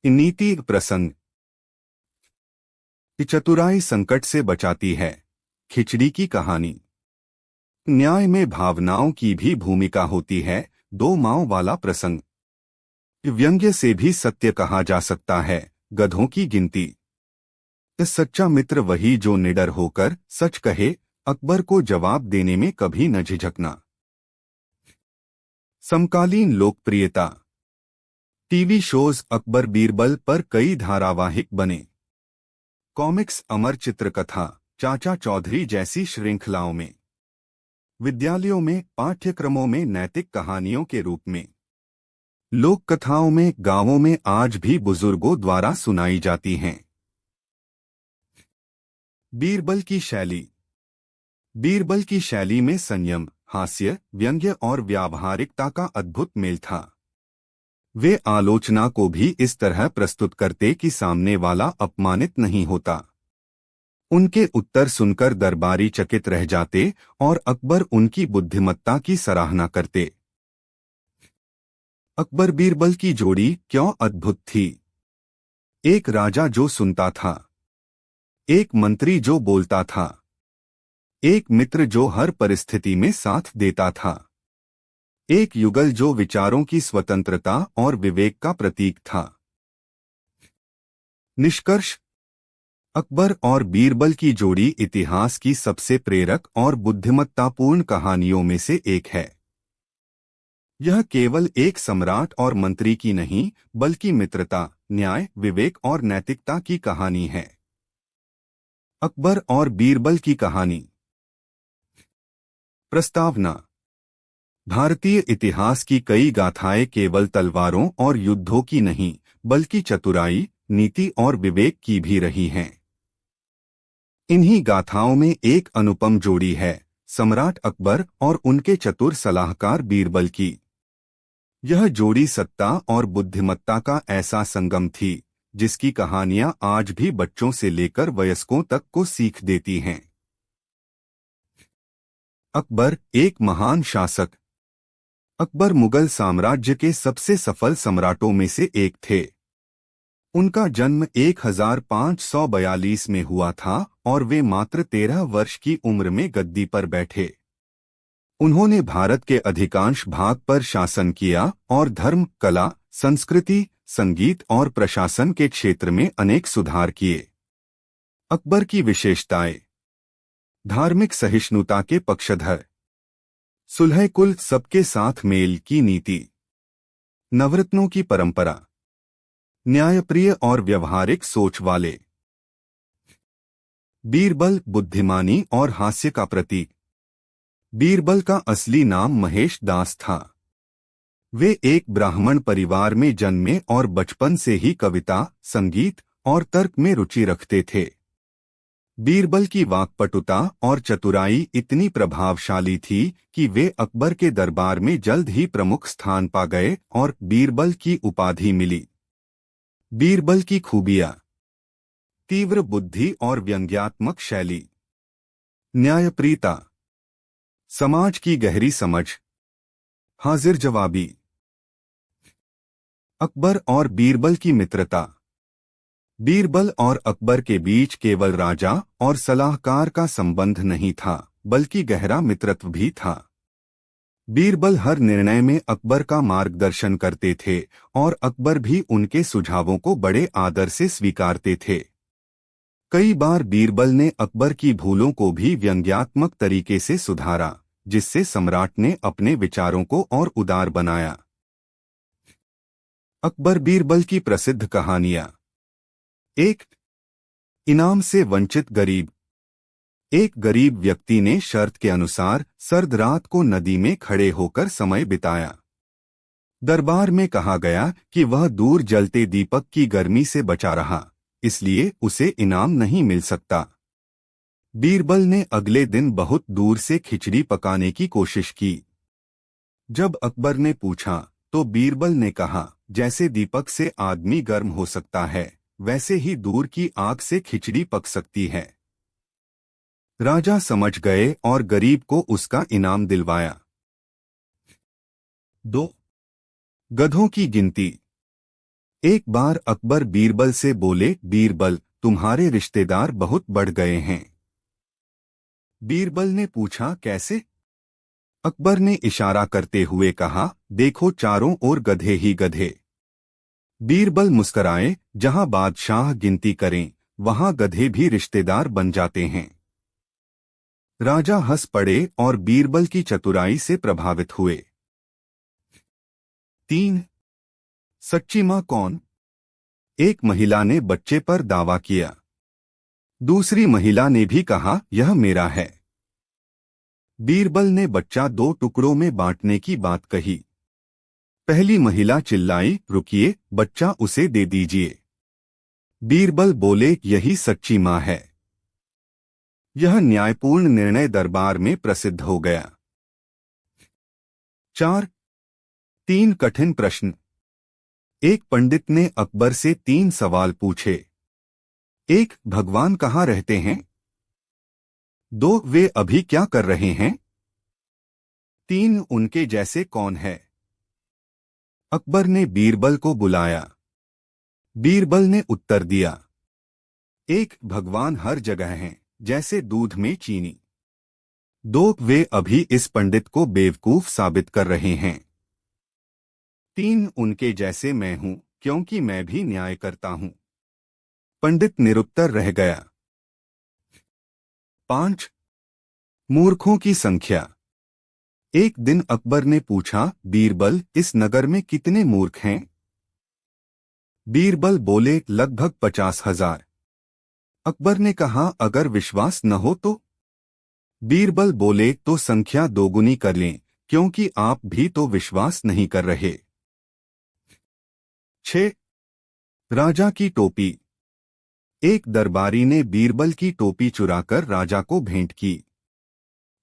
नीति प्रसंग। चतुराई संकट से बचाती है। खिचड़ी की कहानी। न्याय में भावनाओं की भी भूमिका होती है। 2 माओं वाला प्रसंग। व्यंग्य से भी सत्य कहा जा सकता है। गधों की गिनती। सच्चा मित्र वही जो निडर होकर सच कहे। अकबर को जवाब देने में कभी न झिझकना। समकालीन लोकप्रियता। टीवी शोज अकबर बीरबल पर कई धारावाहिक बने। कॉमिक्स अमर चित्रकथा, चाचा चौधरी जैसी श्रृंखलाओं में। विद्यालयों में पाठ्यक्रमों में नैतिक कहानियों के रूप में। लोक कथाओं में गांवों में आज भी बुजुर्गों द्वारा सुनाई जाती हैं। बीरबल की शैली। बीरबल की शैली में संयम, हास्य, व्यंग्य और व्यावहारिकता का अद्भुत मेल था। वे आलोचना को भी इस तरह प्रस्तुत करते कि सामने वाला अपमानित नहीं होता। उनके उत्तर सुनकर दरबारी चकित रह जाते और अकबर उनकी बुद्धिमत्ता की सराहना करते। अकबर बीरबल की जोड़ी क्यों अद्भुत थी? एक राजा जो सुनता था, एक मंत्री जो बोलता था, एक मित्र जो हर परिस्थिति में साथ देता था, एक युगल जो विचारों की स्वतंत्रता और विवेक का प्रतीक था। निष्कर्ष। अकबर और बीरबल की जोड़ी इतिहास की सबसे प्रेरक और बुद्धिमत्तापूर्ण कहानियों में से एक है। यह केवल एक सम्राट और मंत्री की नहीं, बल्कि मित्रता, न्याय, विवेक और नैतिकता की कहानी है। अकबर और बीरबल की कहानी। प्रस्तावना। भारतीय इतिहास की कई गाथाएं केवल तलवारों और युद्धों की नहीं, बल्कि चतुराई, नीति और विवेक की भी रही हैं। इन्हीं गाथाओं में एक अनुपम जोड़ी है, सम्राट अकबर और उनके चतुर सलाहकार बीरबल की। यह जोड़ी सत्ता और बुद्धिमत्ता का ऐसा संगम थी, जिसकी कहानियां आज भी बच्चों से लेकर वयस्कों तक को सीख देती हैं। अकबर एक महान शासक। अकबर मुगल साम्राज्य के सबसे सफल सम्राटों में से एक थे। उनका जन्म 1542 में हुआ था और वे मात्र 13 वर्ष की उम्र में गद्दी पर बैठे। उन्होंने भारत के अधिकांश भाग पर शासन किया और धर्म, कला, संस्कृति, संगीत और प्रशासन के क्षेत्र में अनेक सुधार किए। अकबर की विशेषताएं: धार्मिक सहिष्णुता के पक्षधर, सुलह कुल सबके साथ मेल की नीति, नवरत्नों की परंपरा, न्यायप्रिय और व्यवहारिक सोच वाले। बीरबल बुद्धिमानी और हास्य का प्रतीक। बीरबल का असली नाम महेश दास था। वे एक ब्राह्मण परिवार में जन्मे और बचपन से ही कविता, संगीत और तर्क में रुचि रखते थे। बीरबल की वाक्पटुता और चतुराई इतनी प्रभावशाली थी कि वे अकबर के दरबार में जल्द ही प्रमुख स्थान पा गए और बीरबल की उपाधि मिली। बीरबल की खूबियां: तीव्र बुद्धि और व्यंग्यात्मक शैली, न्यायप्रियता, समाज की गहरी समझ, हाजिर जवाबी। अकबर और बीरबल की मित्रता। बीरबल और अकबर के बीच केवल राजा और सलाहकार का संबंध नहीं था, बल्कि गहरा मित्रत्व भी था। बीरबल हर निर्णय में अकबर का मार्गदर्शन करते थे और अकबर भी उनके सुझावों को बड़े आदर से स्वीकारते थे। कई बार बीरबल ने अकबर की भूलों को भी व्यंग्यात्मक तरीके से सुधारा, जिससे सम्राट ने अपने विचारों को और उदार बनाया। अकबर बीरबल की प्रसिद्ध कहानियां। 1. इनाम से वंचित गरीब। एक गरीब व्यक्ति ने शर्त के अनुसार सर्द रात को नदी में खड़े होकर समय बिताया। दरबार में कहा गया कि वह दूर जलते दीपक की गर्मी से बचा रहा, इसलिए उसे इनाम नहीं मिल सकता। बीरबल ने अगले दिन बहुत दूर से खिचड़ी पकाने की कोशिश की। जब अकबर ने पूछा तो बीरबल ने कहा, जैसे दीपक से आदमी गर्म हो सकता है, वैसे ही दूर की आग से खिचड़ी पक सकती है। राजा समझ गए और गरीब को उसका इनाम दिलवाया। 2. गधों की गिनती। एक बार अकबर बीरबल से बोले, बीरबल, तुम्हारे रिश्तेदार बहुत बढ़ गए हैं। बीरबल ने पूछा, कैसे? अकबर ने इशारा करते हुए कहा, देखो चारों ओर गधे ही गधे। बीरबल मुस्कराए, जहां बादशाह गिनती करें, वहां गधे भी रिश्तेदार बन जाते हैं। राजा हंस पड़े और बीरबल की चतुराई से प्रभावित हुए। 3. सच्ची मां कौन? एक महिला ने बच्चे पर दावा किया। दूसरी महिला ने भी कहा, यह मेरा है। बीरबल ने बच्चा 2 टुकड़ों में बांटने की बात कही। पहली महिला चिल्लाई, रुकिए, बच्चा उसे दे दीजिए। बीरबल बोले, यही सच्ची मां है। यह न्यायपूर्ण निर्णय दरबार में प्रसिद्ध हो गया। 4. 3 कठिन प्रश्न। एक पंडित ने अकबर से 3 सवाल पूछे। 1. भगवान कहाँ रहते हैं? 2. वे अभी क्या कर रहे हैं? 3. उनके जैसे कौन है? अकबर ने बीरबल को बुलाया। बीरबल ने उत्तर दिया, 1. भगवान हर जगह हैं, जैसे दूध में चीनी। 2. वे अभी इस पंडित को बेवकूफ साबित कर रहे हैं। 3. उनके जैसे मैं हूं, क्योंकि मैं भी न्याय करता हूं। पंडित निरुत्तर रह गया। 5. मूर्खों की संख्या। एक दिन अकबर ने पूछा, बीरबल, इस नगर में कितने मूर्ख हैं? बीरबल बोले, लगभग 50,000। अकबर ने कहा, अगर विश्वास न हो तो? बीरबल बोले, तो संख्या दोगुनी कर लें, क्योंकि आप भी तो विश्वास नहीं कर रहे। 6. राजा की टोपी। एक दरबारी ने बीरबल की टोपी चुराकर राजा को भेंट की।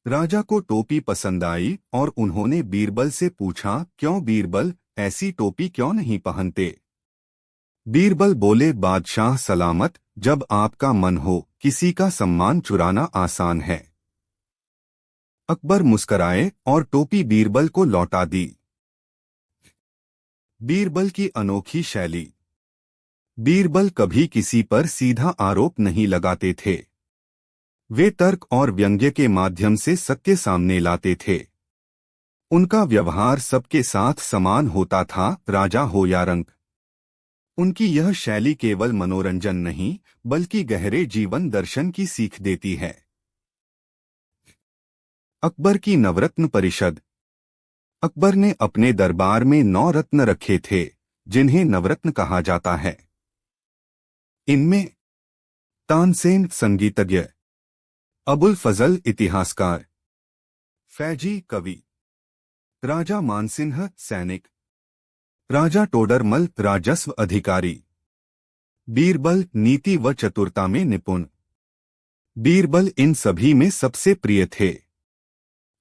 राजा को टोपी पसंद आई और उन्होंने बीरबल से पूछा, क्यों बीरबल, ऐसी टोपी क्यों नहीं पहनते? बीरबल बोले, बादशाह सलामत, जब आपका मन हो, किसी का सम्मान चुराना आसान है। अकबर मुस्कराए और टोपी बीरबल को लौटा दी। बीरबल की अनोखी शैली। बीरबल कभी किसी पर सीधा आरोप नहीं लगाते थे। वे तर्क और व्यंग्य के माध्यम से सत्य सामने लाते थे। उनका व्यवहार सबके साथ समान होता था, राजा हो या रंक। उनकी यह शैली केवल मनोरंजन नहीं बल्कि गहरे जीवन दर्शन की सीख देती है। अकबर की नवरत्न परिषद। अकबर ने अपने दरबार में 9 रत्न रखे थे, जिन्हें नवरत्न कहा जाता है। इनमें तानसेन संगीतज्ञ, अबुल फजल इतिहासकार, फैजी कवि, राजा मानसिंह सैनिक, राजा टोडरमल राजस्व अधिकारी, बीरबल नीति व चतुरता में निपुण। बीरबल इन सभी में सबसे प्रिय थे।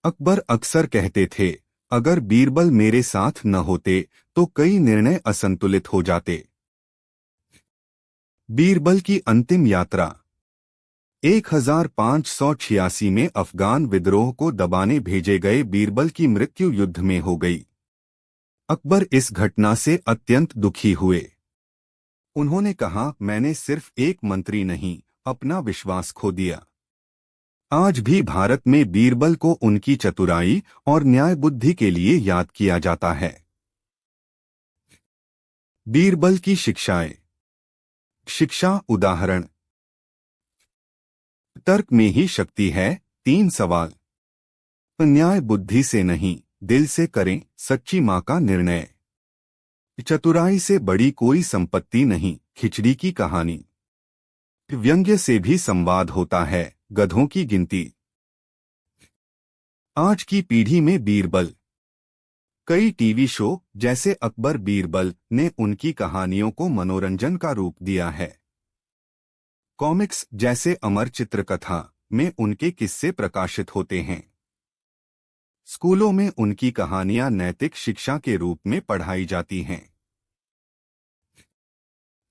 अकबर अक्सर कहते थे, अगर बीरबल मेरे साथ न होते तो कई निर्णय असंतुलित हो जाते। बीरबल की अंतिम यात्रा। 1586 में अफगान विद्रोह को दबाने भेजे गए बीरबल की मृत्यु युद्ध में हो गई। अकबर इस घटना से अत्यंत दुखी हुए। उन्होंने कहा, मैंने सिर्फ एक मंत्री नहीं, अपना विश्वास खो दिया। आज भी भारत में बीरबल को उनकी चतुराई और न्याय बुद्धि के लिए याद किया जाता है। बीरबल की शिक्षाएं। शिक्षा उदाहरण। तर्क में ही शक्ति है। 3 सवाल। न्याय बुद्धि से नहीं, दिल से करें सच्ची मां का निर्णय। चतुराई से बड़ी कोई संपत्ति नहीं, खिचड़ी की कहानी। व्यंग्य से भी संवाद होता है, गधों की गिनती। आज की पीढ़ी में बीरबल। कई टीवी शो जैसे अकबर बीरबल ने उनकी कहानियों को मनोरंजन का रूप दिया है। कॉमिक्स जैसे अमर चित्रकथा में उनके किस्से प्रकाशित होते हैं। स्कूलों में उनकी कहानियां नैतिक शिक्षा के रूप में पढ़ाई जाती हैं।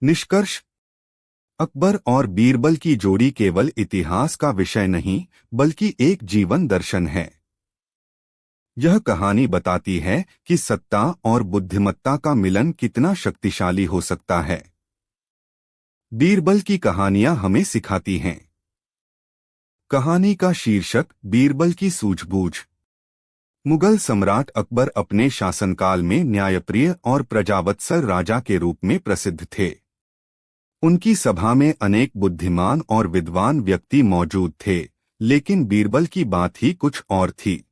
निष्कर्ष। अकबर और बीरबल की जोड़ी केवल इतिहास का विषय नहीं बल्कि एक जीवन दर्शन है। यह कहानी बताती है कि सत्ता और बुद्धिमत्ता का मिलन कितना शक्तिशाली हो सकता है। बीरबल की कहानियां हमें सिखाती हैं। कहानी का शीर्षक, बीरबल की सूझबूझ। मुगल सम्राट अकबर अपने शासनकाल में न्यायप्रिय और प्रजावत्सल राजा के रूप में प्रसिद्ध थे। उनकी सभा में अनेक बुद्धिमान और विद्वान व्यक्ति मौजूद थे, लेकिन बीरबल की बात ही कुछ और थी।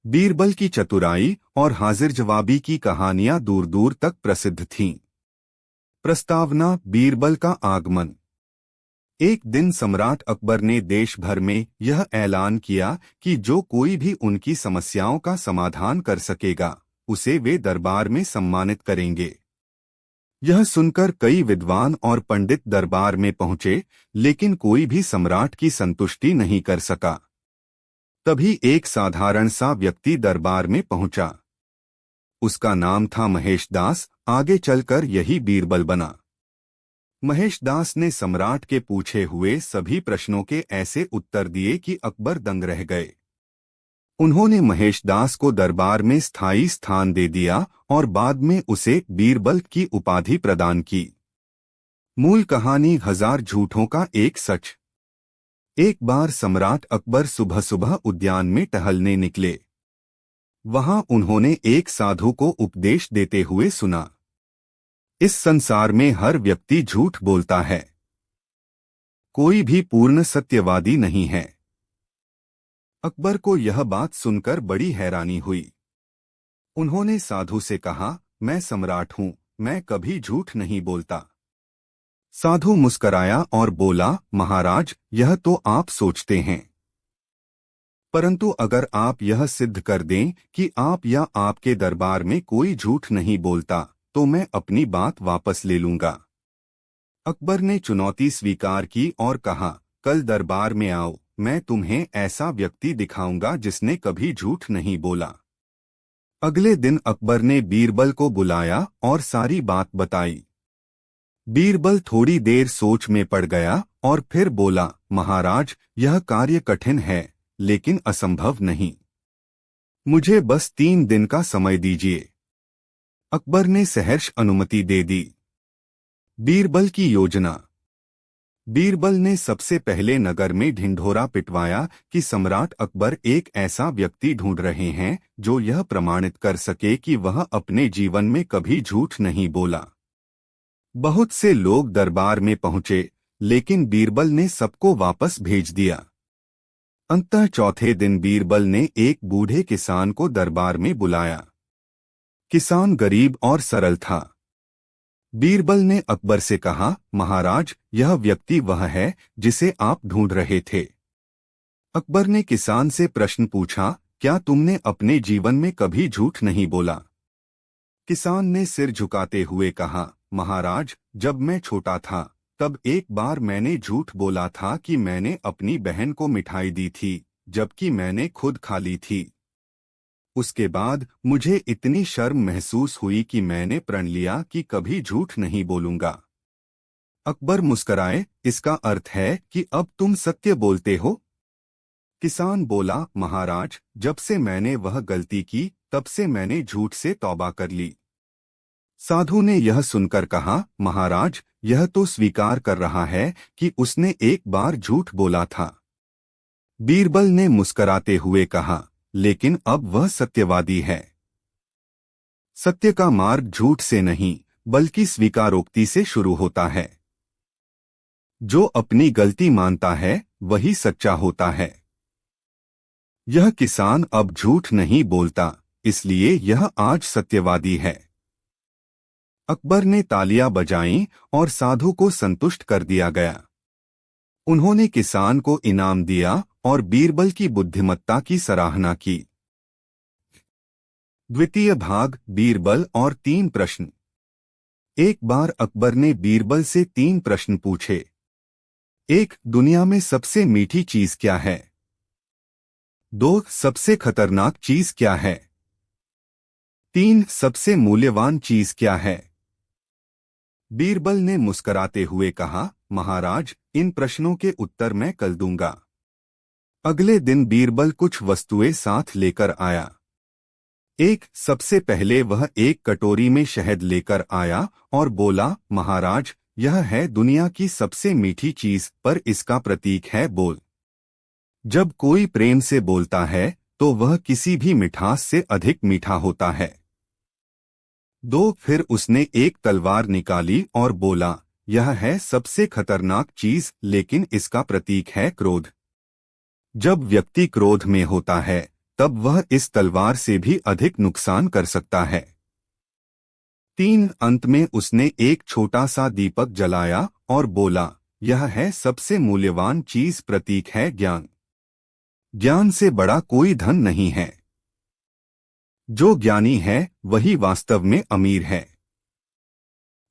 बीरबल की चतुराई और हाजिर जवाबी की कहानियां दूर दूर तक प्रसिद्ध थीं। प्रस्तावना, बीरबल का आगमन। एक दिन सम्राट अकबर ने देश भर में यह ऐलान किया कि जो कोई भी उनकी समस्याओं का समाधान कर सकेगा, उसे वे दरबार में सम्मानित करेंगे। यह सुनकर कई विद्वान और पंडित दरबार में पहुंचे, लेकिन कोई भी सम्राट की संतुष्टि नहीं कर सका। तभी एक साधारण सा व्यक्ति दरबार में पहुंचा। उसका नाम था महेशदास। आगे चलकर यही बीरबल बना। महेशदास ने सम्राट के पूछे हुए सभी प्रश्नों के ऐसे उत्तर दिए कि अकबर दंग रह गए। उन्होंने महेशदास को दरबार में स्थायी स्थान दे दिया और बाद में उसे बीरबल की उपाधि प्रदान की। मूल कहानी, 1000 झूठों का एक सच। एक बार सम्राट अकबर सुबह सुबह उद्यान में टहलने निकले। वहां उन्होंने एक साधु को उपदेश देते हुए सुना, इस संसार में हर व्यक्ति झूठ बोलता है, कोई भी पूर्ण सत्यवादी नहीं है। अकबर को यह बात सुनकर बड़ी हैरानी हुई। उन्होंने साधु से कहा, मैं सम्राट हूं, मैं कभी झूठ नहीं बोलता। साधु मुस्कराया और बोला, महाराज, यह तो आप सोचते हैं, परंतु अगर आप यह सिद्ध कर दें कि आप या आपके दरबार में कोई झूठ नहीं बोलता, तो मैं अपनी बात वापस ले लूंगा। अकबर ने चुनौती स्वीकार की और कहा, कल दरबार में आओ, मैं तुम्हें ऐसा व्यक्ति दिखाऊंगा जिसने कभी झूठ नहीं बोला। अगले दिन अकबर ने बीरबल को बुलाया और सारी बात बताई। बीरबल थोड़ी देर सोच में पड़ गया और फिर बोला, महाराज, यह कार्य कठिन है लेकिन असंभव नहीं। मुझे बस 3 दिन का समय दीजिए। अकबर ने सहर्ष अनुमति दे दी। बीरबल की योजना। बीरबल ने सबसे पहले नगर में ढिंढोरा पिटवाया कि सम्राट अकबर एक ऐसा व्यक्ति ढूंढ रहे हैं जो यह प्रमाणित कर सके कि वह अपने जीवन में कभी झूठ नहीं बोला। बहुत से लोग दरबार में पहुंचे, लेकिन बीरबल ने सबको वापस भेज दिया। अंततः चौथे दिन बीरबल ने एक बूढ़े किसान को दरबार में बुलाया। किसान गरीब और सरल था। बीरबल ने अकबर से कहा, महाराज, यह व्यक्ति वह है जिसे आप ढूंढ रहे थे। अकबर ने किसान से प्रश्न पूछा, क्या तुमने अपने जीवन में कभी झूठ नहीं बोला? किसान ने सिर झुकाते हुए कहा, महाराज, जब मैं छोटा था तब एक बार मैंने झूठ बोला था कि मैंने अपनी बहन को मिठाई दी थी, जबकि मैंने खुद खा ली थी। उसके बाद मुझे इतनी शर्म महसूस हुई कि मैंने प्रण लिया कि कभी झूठ नहीं बोलूंगा। अकबर मुस्कराए, इसका अर्थ है कि अब तुम सत्य बोलते हो? किसान बोला, महाराज, जब से मैंने वह गलती की तब से मैंने झूठ से तौबा कर ली। साधु ने यह सुनकर कहा, महाराज, यह तो स्वीकार कर रहा है कि उसने एक बार झूठ बोला था। बीरबल ने मुस्कराते हुए कहा, लेकिन अब वह सत्यवादी है। सत्य का मार्ग झूठ से नहीं बल्कि स्वीकारोक्ति से शुरू होता है। जो अपनी गलती मानता है वही सच्चा होता है। यह किसान अब झूठ नहीं बोलता, इसलिए यह आज सत्यवादी है। अकबर ने तालियां बजाईं और साधु को संतुष्ट कर दिया गया। उन्होंने किसान को इनाम दिया और बीरबल की बुद्धिमत्ता की सराहना की। द्वितीय भाग, बीरबल और 3 प्रश्न। एक बार अकबर ने बीरबल से 3 प्रश्न पूछे। 1. दुनिया में सबसे मीठी चीज क्या है? 2. सबसे खतरनाक चीज क्या है? 3. सबसे मूल्यवान चीज क्या है? बीरबल ने मुस्कराते हुए कहा, महाराज, इन प्रश्नों के उत्तर मैं कल दूंगा। अगले दिन बीरबल कुछ वस्तुएं साथ लेकर आया। सबसे पहले वह एक कटोरी में शहद लेकर आया और बोला, महाराज, यह है दुनिया की सबसे मीठी चीज, पर इसका प्रतीक है बोल। जब कोई प्रेम से बोलता है तो वह किसी भी मिठास से अधिक मीठा होता है। 2. फिर उसने एक तलवार निकाली और बोला, यह है सबसे खतरनाक चीज, लेकिन इसका प्रतीक है क्रोध। जब व्यक्ति क्रोध में होता है तब वह इस तलवार से भी अधिक नुकसान कर सकता है। 3. अंत में उसने एक छोटा सा दीपक जलाया और बोला, यह है सबसे मूल्यवान चीज, प्रतीक है ज्ञान। ज्ञान से बड़ा कोई धन नहीं है। जो ज्ञानी है वही वास्तव में अमीर है।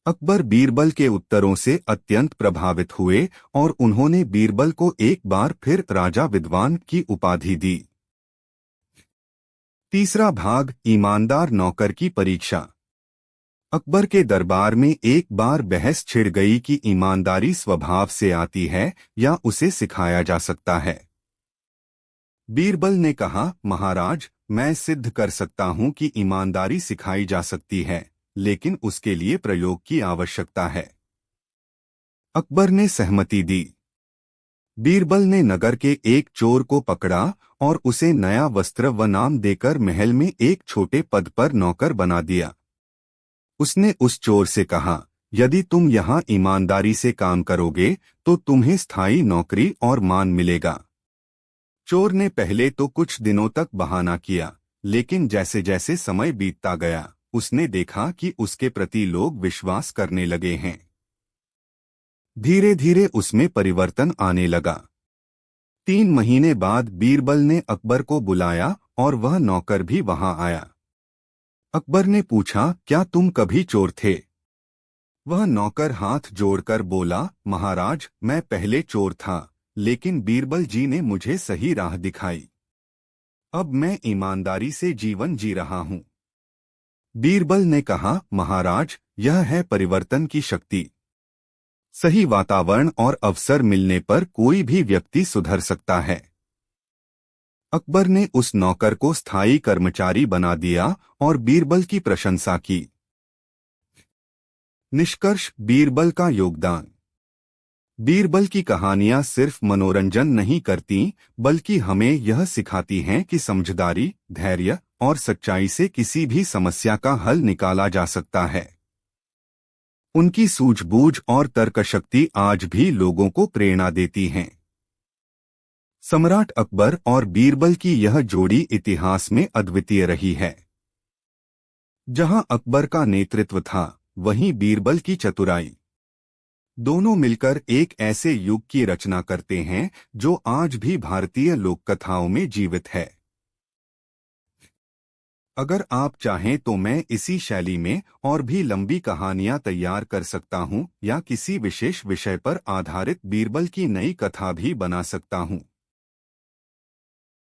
अकबर बीरबल के उत्तरों से अत्यंत प्रभावित हुए और उन्होंने बीरबल को एक बार फिर राजा विद्वान की उपाधि दी। तीसरा भाग, ईमानदार नौकर की परीक्षा। अकबर के दरबार में एक बार बहस छिड़ गई कि ईमानदारी स्वभाव से आती है या उसे सिखाया जा सकता है। बीरबल ने कहा, महाराज, मैं सिद्ध कर सकता हूं कि ईमानदारी सिखाई जा सकती है, लेकिन उसके लिए प्रयोग की आवश्यकता है। अकबर ने सहमति दी। बीरबल ने नगर के एक चोर को पकड़ा और उसे नया वस्त्र व नाम देकर महल में एक छोटे पद पर नौकर बना दिया। उसने उस चोर से कहा, यदि तुम यहाँ ईमानदारी से काम करोगे तो तुम्हें स्थायी नौकरी और मान मिलेगा। चोर ने पहले तो कुछ दिनों तक बहाना किया, लेकिन जैसे जैसे समय बीतता गया उसने देखा कि उसके प्रति लोग विश्वास करने लगे हैं। धीरे धीरे उसमें परिवर्तन आने लगा। 3 महीने बाद बीरबल ने अकबर को बुलाया और वह नौकर भी वहां आया। अकबर ने पूछा, क्या तुम कभी चोर थे? वह नौकर हाथ जोड़कर बोला, महाराज, मैं पहले चोर था, लेकिन बीरबल जी ने मुझे सही राह दिखाई। अब मैं ईमानदारी से जीवन जी रहा हूं। बीरबल ने कहा, महाराज, यह है परिवर्तन की शक्ति। सही वातावरण और अवसर मिलने पर कोई भी व्यक्ति सुधर सकता है। अकबर ने उस नौकर को स्थायी कर्मचारी बना दिया और बीरबल की प्रशंसा की। निष्कर्ष, बीरबल का योगदान। बीरबल की कहानियां सिर्फ मनोरंजन नहीं करती, बल्कि हमें यह सिखाती हैं कि समझदारी, धैर्य और सच्चाई से किसी भी समस्या का हल निकाला जा सकता है। उनकी सूझबूझ और तर्कशक्ति आज भी लोगों को प्रेरणा देती हैं। सम्राट अकबर और बीरबल की यह जोड़ी इतिहास में अद्वितीय रही है। जहां अकबर का नेतृत्व था, वहीं बीरबल की चतुराई। दोनों मिलकर एक ऐसे युग की रचना करते हैं जो आज भी भारतीय लोककथाओं में जीवित है। अगर आप चाहें तो मैं इसी शैली में और भी लंबी कहानियां तैयार कर सकता हूं या किसी विशेष विषय पर आधारित बीरबल की नई कथा भी बना सकता हूं।